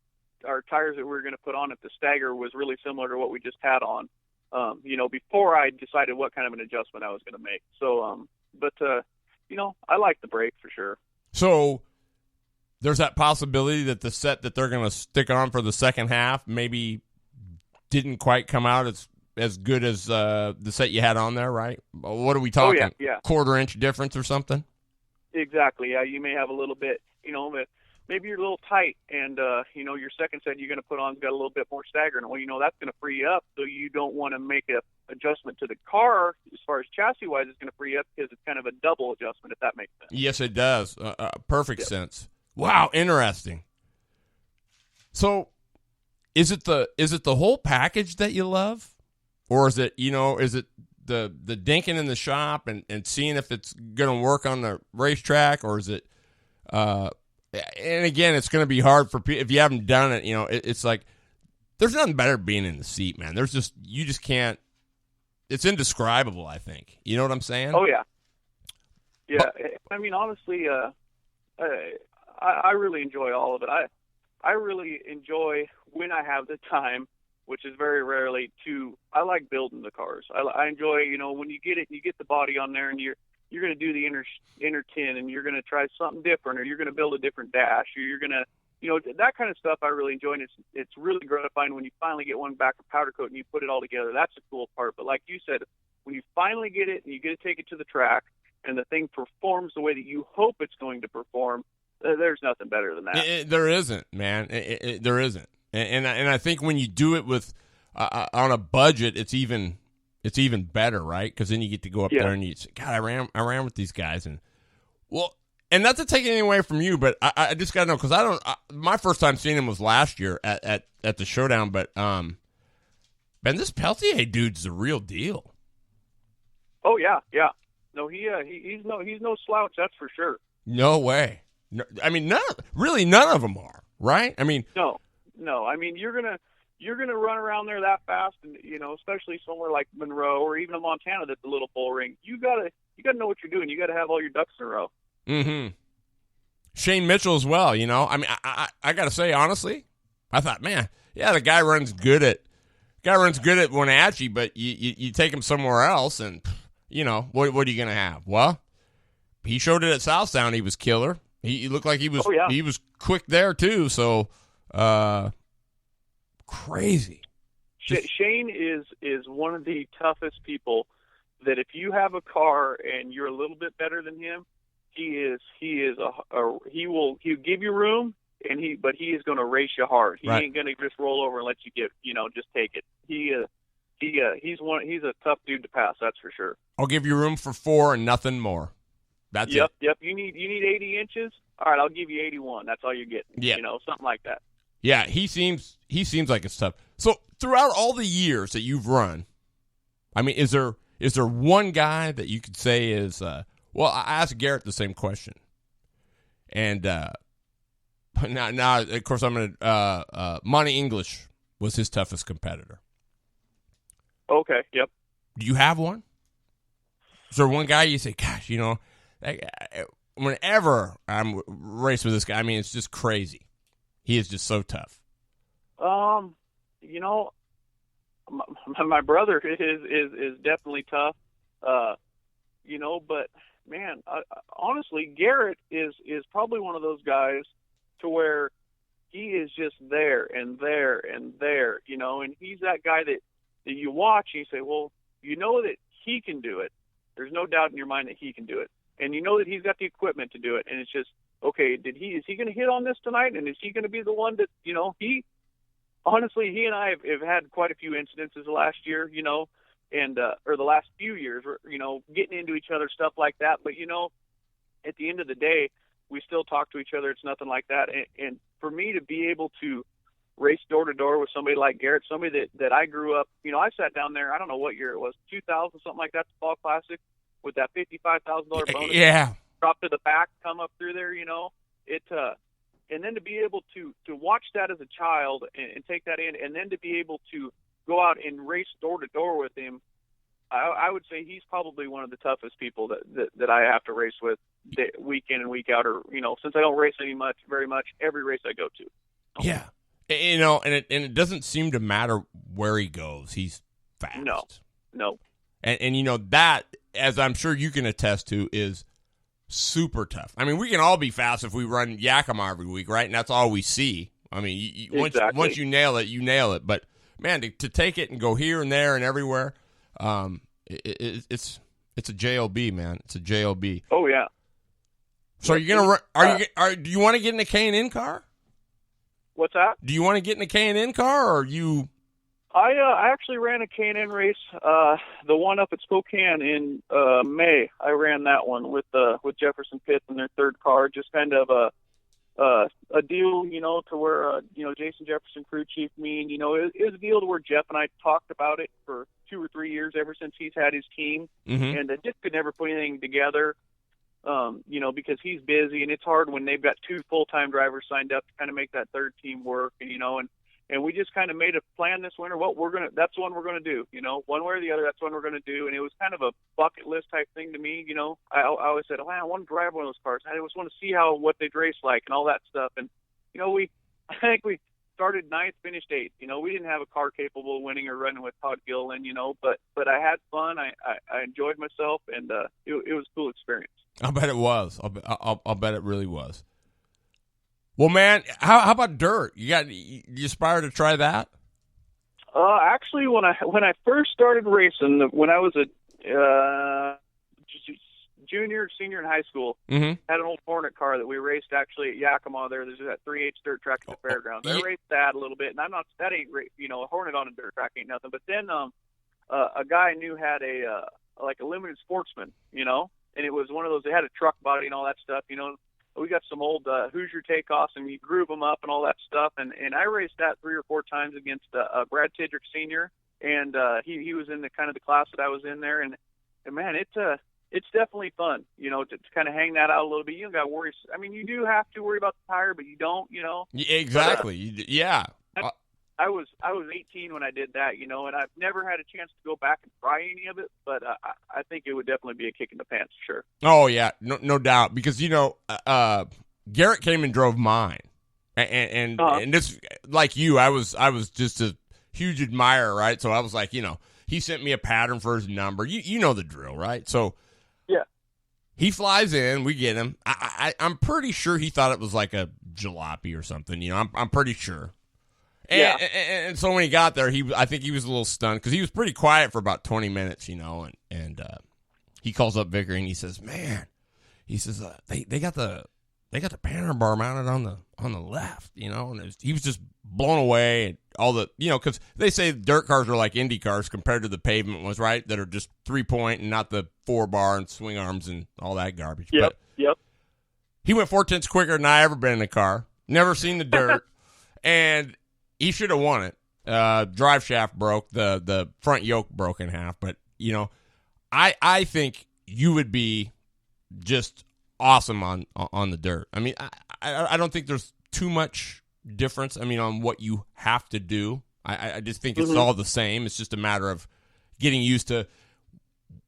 tires that we were going to put on at the stagger was really similar to what we just had on. before I decided what kind of an adjustment I was going to make. So, I like the brake for sure. So there's that possibility that the set that they're going to stick on for the second half maybe didn't quite come out as good as the set you had on there, right? What are we talking? Oh, yeah. Quarter-inch difference or something? Exactly. Yeah, you may have a little bit, maybe you're a little tight, and your second set you're going to put on's got a little bit more staggering. Well, that's going to free you up, so you don't want to make a adjustment to the car as far as chassis wise. It's going to free you up because it's kind of a double adjustment, if that makes sense. Yes, it does. Perfect sense. Wow, interesting. So, is it the whole package that you love, or is it the dinking in the shop and seeing if it's going to work on the racetrack, or is it? And again, it's going to be hard for people if you haven't done it. It's like there's nothing better than being in the seat, man. You just can't. It's indescribable, I think. You know what I'm saying? Oh, yeah. Yeah, I mean, honestly, I really enjoy all of it. I really enjoy when I have the time, which is very rarely, I like building the cars. I enjoy, when you get it, you get the body on there and you're going to do the inner tin and you're going to try something different, or you're going to build a different dash, or you're going to, that kind of stuff I really enjoy. And it's really gratifying when you finally get one back of powder coat and you put it all together. That's the cool part. But like you said, when you finally get it and you get to take it to the track and the thing performs the way that you hope it's going to perform, there's nothing better than that. There isn't, man. There isn't. And I think when you do it with on a budget, it's even better, right? Because then you get to go up there and you say, God, I ran with these guys, and not to take anything away from you, but I just gotta know, because my first time seeing him was last year at the showdown, but man, this Peltier dude's the real deal. Oh yeah. No, he's no slouch, that's for sure. No way. No, I mean, none of them are, right? I mean, no. I mean, you're gonna run around there that fast, and especially somewhere like Monroe or even a Montana that's a little bull ring. You gotta know what you're doing. You gotta have all your ducks in a row. Mm-hmm. Shane Mitchell as well. I mean, I gotta say honestly, I thought, man, yeah, the guy runs good at Wenatchee, but you take him somewhere else, and what are you gonna have? Well, he showed it at Southtown. He was killer. He looked like he was. Oh, yeah. He was quick there too. So. Crazy. Shane is one of the toughest people that if you have a car and you're a little bit better than him, he'll give you room, but he is going to race you hard. He ain't going to just roll over and let you just take it. He's a tough dude to pass, that's for sure. I'll give you room for 4 and nothing more. That's it. Yep. You need 80 inches. All right, I'll give you 81. That's all you're getting. Yeah. Something like that. Yeah, he seems like it's tough. So throughout all the years that you've run, I mean, is there one guy that you could say is well, I asked Garrett the same question, and now of course I'm gonna Monty English was his toughest competitor. Okay. Yep. Do you have one? Is there one guy you say, gosh, whenever I'm racing with this guy, I mean, it's just crazy. He is just so tough. My brother is definitely tough. But man, honestly, Garrett is probably one of those guys to where he is just there and there and there, and he's that guy that you watch and you say, well, that he can do it. There's no doubt in your mind that he can do it. And that he's got the equipment to do it. And it's just, okay, is he going to hit on this tonight? And is he going to be the one that, he and I have had quite a few incidences last year, and, or the last few years, getting into each other, stuff like that. But, at the end of the day, we still talk to each other. It's nothing like that. And for me to be able to race door to door with somebody like Garrett, somebody that I grew up, I sat down there, I don't know what year it was, 2000, something like that, the Fall Classic, with that $55,000 bonus. Yeah. Drop to the back, come up through there, and then to be able to watch that as a child and take that in, and then to be able to go out and race door to door with him, I would say he's probably one of the toughest people that I have to race with week in and week out, or, since I don't race very much, every race I go to. Yeah. And it doesn't seem to matter where he goes. He's fast. No. And that, as I'm sure you can attest to, is super tough. I mean, we can all be fast if we run Yakima every week, right? And that's all we see. I mean, once you nail it, you nail it. But, man, to take it and go here and there and everywhere, it's a JLB, man. It's a JLB. Oh, yeah. So are you going to do you want to get in a K&N car? What's that? Do you want to get in a K&N car, or are you? I actually ran a K&N race, the one up at Spokane in May. I ran that one with Jefferson Pitts in their third car, just kind of a deal, to where Jason Jefferson, crew chief, me, and it was a deal to where Jeff and I talked about it for 2 or 3 years ever since he's had his team, and just could never put anything together. Because he's busy, and it's hard when they've got 2 full-time drivers signed up to kind of make that third team work, and we just kind of made a plan this winter. That's the one we're going to do, one way or the other, that's the one we're going to do. And it was kind of a bucket list type thing to me. I always said, I want to drive one of those cars. I just want to see what they'd race like and all that stuff. And, I think we started 9th, finished 8th. We didn't have a car capable of winning or running with Todd Gilliland, but I had fun. I enjoyed myself, and it was a cool experience. I bet it was. I'll bet it really was. Well, man, how about dirt? You aspire to try that? Actually, when I first started racing, when I was a junior, senior in high school, had an old Hornet car that we raced actually at Yakima. There's that 3/8 dirt track at the fairgrounds. I raced that a little bit, and that ain't a Hornet on a dirt track ain't nothing. But then a guy I knew had a limited sportsman, and it was one of those. They had a truck body and all that stuff, We got some old Hoosier takeoffs, and you groove them up and all that stuff. And I raced that 3 or 4 times against Brad Tidrick Sr., and he was in the kind of the class that I was in there. And man, it's definitely fun, to kind of hang that out a little bit. You don't got to worry. I mean, you do have to worry about the tire, but you don't, Yeah, exactly. But, yeah. I was 18 when I did that, and I've never had a chance to go back and try any of it, but I think it would definitely be a kick in the pants, for sure. Oh yeah, no doubt, because Garrett came and drove mine, and this, like you, I was just a huge admirer, right? So I was like, he sent me a pattern for his number. You know the drill, right? So yeah, he flies in, we get him. I'm pretty sure he thought it was like a jalopy or something. I'm pretty sure. And so when he got there, I think he was a little stunned because he was pretty quiet for about 20 minutes, and he calls up Vicker and he says, "Man," he says, "they got the pattern bar mounted on the left, and he was just blown away at all the, because they say dirt cars are like Indy cars compared to the pavement ones, right? That are just 3-point and not the 4-bar and swing arms and all that garbage. Yep. He went 4/10 quicker than I ever been in a car. Never seen the dirt, and he should have won it. Drive shaft broke, the front yoke broke in half, but I think you would be just awesome on the dirt. I mean, I don't think there's too much difference. I mean, on what you have to do. I just think it's all the same. It's just a matter of getting used to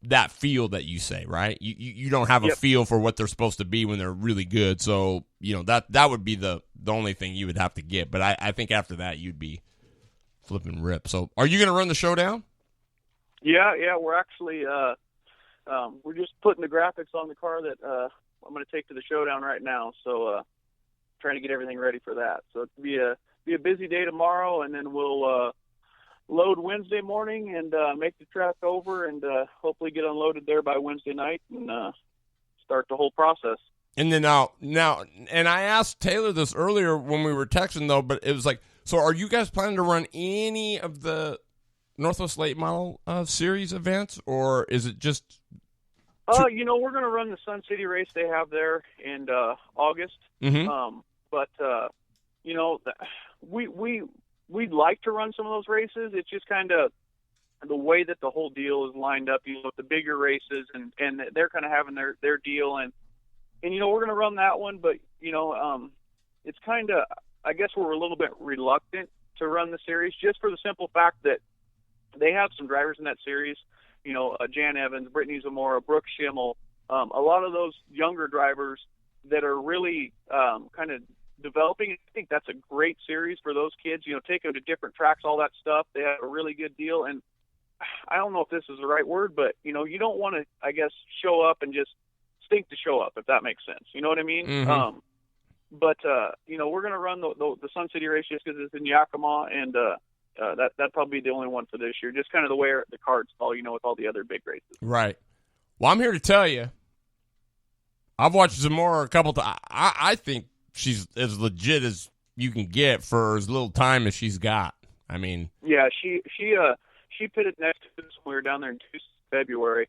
that feel that you say, right? You don't have a feel for what they're supposed to be when they're really good. So, that would be the only thing you would have to get. But I think after that, you'd be flipping rip. So are you going to run the showdown? Yeah. We're actually, we're just putting the graphics on the car that I'm going to take to the showdown right now. So trying to get everything ready for that. So it'll be a busy day tomorrow, and then we'll load Wednesday morning and make the track over and hopefully get unloaded there by Wednesday night and start the whole process. And then now, and I asked Taylor this earlier when we were texting, though, but it was like, so are you guys planning to run any of the Northwest Late Model Series events, or is it just... we're going to run the Sun City race they have there in August. But we'd like to run some of those races. It's just kind of the way that the whole deal is lined up, with the bigger races, and they're kind of having their deal. And we're going to run that one, but, it's kind of, I guess we're a little bit reluctant to run the series just for the simple fact that they have some drivers in that series, Jan Evans, Brittany Zamora, Brooke Schimmel, a lot of those younger drivers that are really kind of developing. I think that's a great series for those kids, take them to different tracks, all that stuff. They have a really good deal. And I don't know if this is the right word, but you don't want to, I guess, show up and just stink to show up, if that makes sense. You know what I mean? Mm-hmm. But we're gonna run the Sun City race just because it's in Yakima, and that'd probably be the only one for this year. Just kind of the way the cards fall, with all the other big races. Right. Well, I'm here to tell you, I've watched Zamora a couple times. I think she's as legit as you can get for as little time as she's got. I mean, yeah, she pitted next to us when we were down there in February.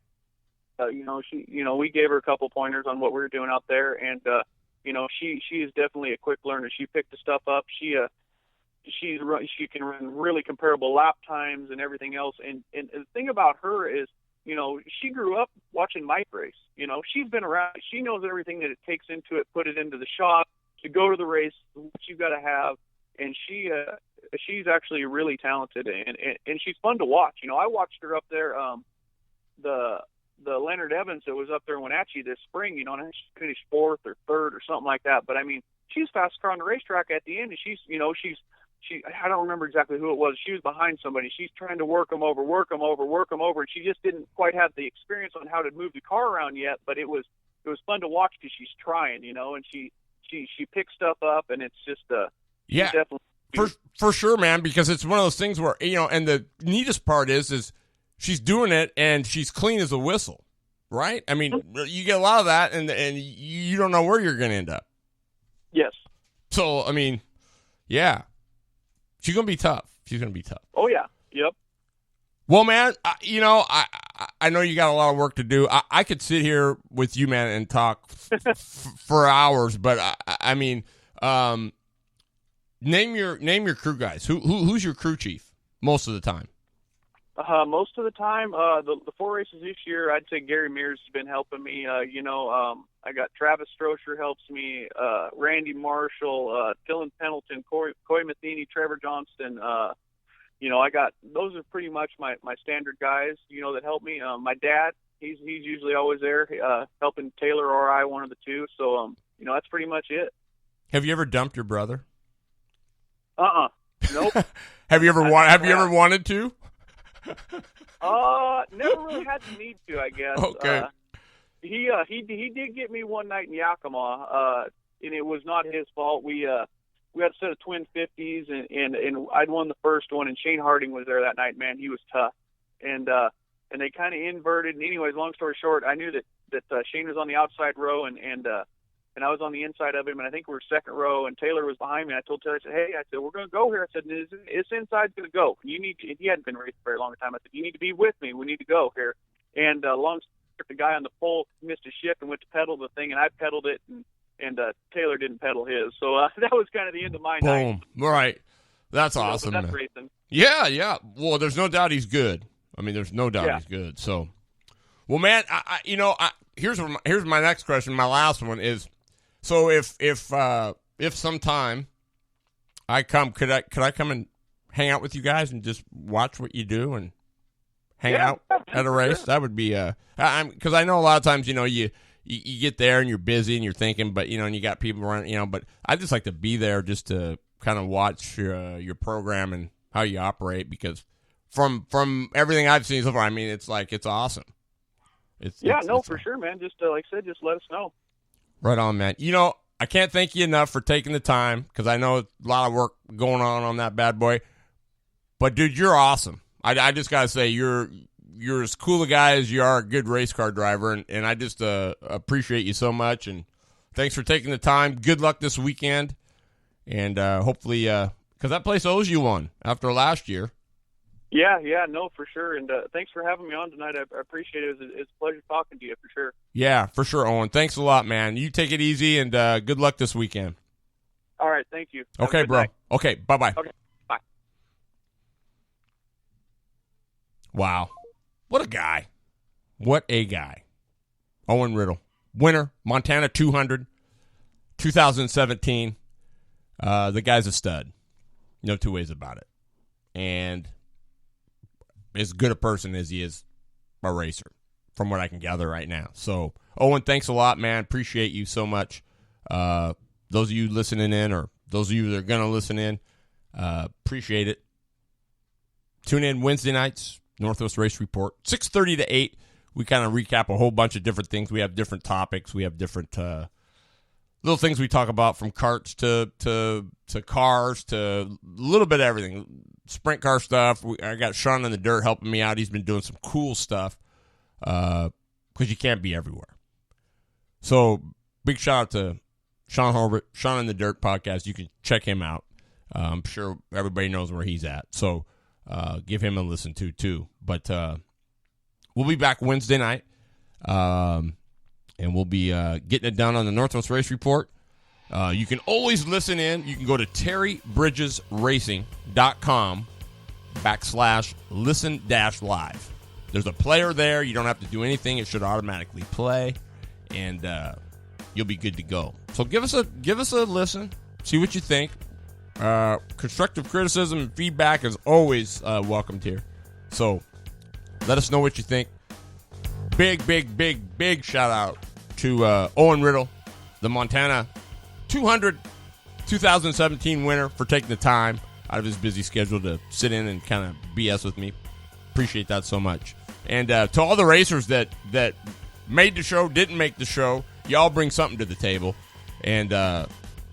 We gave her a couple pointers on what we were doing out there, and she is definitely a quick learner. She picked the stuff up. She can run really comparable lap times and everything else. And the thing about her is, she grew up watching Mike race. She's been around. She knows everything that it takes into it, put it into the shop, to go to the race, what you've got to have. And she's actually really talented, and she's fun to watch. I watched her up there, the Leonard Evans that was up there in Wenatchee this spring, and she finished 4th or 3rd or something like that. But I mean, she's fast car on the racetrack at the end, and she's I don't remember exactly who it was. She was behind somebody. She's trying to work them over, and she just didn't quite have the experience on how to move the car around yet. But it was fun to watch because she's trying, and she picks stuff up, and it's just yeah, definitely for sure, man. Because it's one of those things where and the neatest part is she's doing it and she's clean as a whistle, right? I mean, you get a lot of that, and you don't know where you're going to end up. Yes. So I mean, yeah. She's going to be tough. Oh, yeah. Yep. Well, man, I know you got a lot of work to do. I could sit here with you, man, and talk for hours, but I mean, name your crew guys. Who's your crew chief most of the time? Most of the time, the 4 races this year, I'd say Gary Mears has been helping me. I got Travis Strocher helps me, Randy Marshall, Dylan Pendleton, Coy Matheny, Trevor Johnston. I got those are pretty much my standard guys, that help me. My dad, he's usually always there, helping Taylor or I, one of the two. So that's pretty much it. Have you ever dumped your brother? Nope. Have you ever wanted to? Never really had the need to, I guess. Okay. He did get me one night in Yakima, and it was not his fault. We had a set of twin 50s, and I'd won the first one, and Shane Harding was there that night. Man, he was tough, and they kind of inverted. And anyways, long story short, I knew that Shane was on the outside row, and I was on the inside of him, and I think we were second row, and Taylor was behind me. I told Taylor, I said, we're going to go here. I said, this inside's going to go. He hadn't been racing for a very long time. I said, you need to be with me. We need to go here. And long story, the guy on the pole missed his shift and went to pedal the thing, and I pedaled it, and Taylor didn't pedal his. So that was kind of the end of my night. Boom. Right. That's awesome. That's racing. Yeah. Well, there's no doubt he's good. I mean, there's no doubt he's good. So, well, man, here's my next question. My last one is, so if sometime I come, could I come and hang out with you guys and just watch what you do and hang out at a race? That would be because I know a lot of times you get there and you're busy and you're thinking, but and you got people around, but I just like to be there just to kind of watch your program and how you operate, because from everything I've seen so far, I mean, it's awesome. It's for sure, man. Just like I said, just let us know. Right on, man. I can't thank you enough for taking the time, because I know a lot of work going on that bad boy. But, dude, you're awesome. I just got to say, you're as cool a guy as you are a good race car driver, and I just appreciate you so much. And thanks for taking the time. Good luck this weekend. And hopefully, because that place owes you one after last year. Yeah, no, for sure. And thanks for having me on tonight. I appreciate it. It's a pleasure talking to you, for sure. Yeah, for sure, Owen. Thanks a lot, man. You take it easy, and good luck this weekend. All right, thank you. Okay, bro. Night. Okay, bye-bye. Okay, bye. Wow. What a guy. What a guy. Owen Riddle. Winner, Montana 200, 2017. The guy's a stud. No two ways about it. And as good a person as he is a racer, from what I can gather right now. So, Owen, thanks a lot, man. Appreciate you so much. Those of you listening in, or those of you that are going to listen in, appreciate it. Tune in Wednesday nights Northwest Race Report, 6:30 to 8. We kind of recap a whole bunch of different things. We have different topics. We have different little things we talk about, from karts to cars to a little bit of everything. Sprint car stuff. I got Sean in the dirt helping me out. He's been doing some cool stuff because you can't be everywhere. So big shout out to Sean Holbert, Sean in the Dirt podcast. You can check him out. I'm sure everybody knows where he's at. So give him a listen to too. But we'll be back Wednesday night. And we'll be getting it done on the Northwest Race Report. You can always listen in. You can go to terrybridgesracing.com/listen-live. There's a player there. You don't have to do anything. It should automatically play, and you'll be good to go. So give us a listen. See what you think. Constructive criticism and feedback is always welcomed here. So let us know what you think. Big shout out to Owen Riddle, the Montana 200 2017 winner, for taking the time out of his busy schedule to sit in and kind of BS with me. Appreciate that so much. And to all the racers that made the show, didn't make the show, y'all bring something to the table. And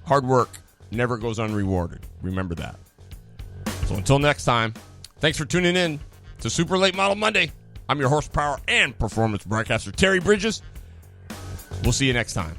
hard work never goes unrewarded. Remember that. So until next time, thanks for tuning in to Super Late Model Monday. I'm your horsepower and performance broadcaster, Terry Bridges. We'll see you next time.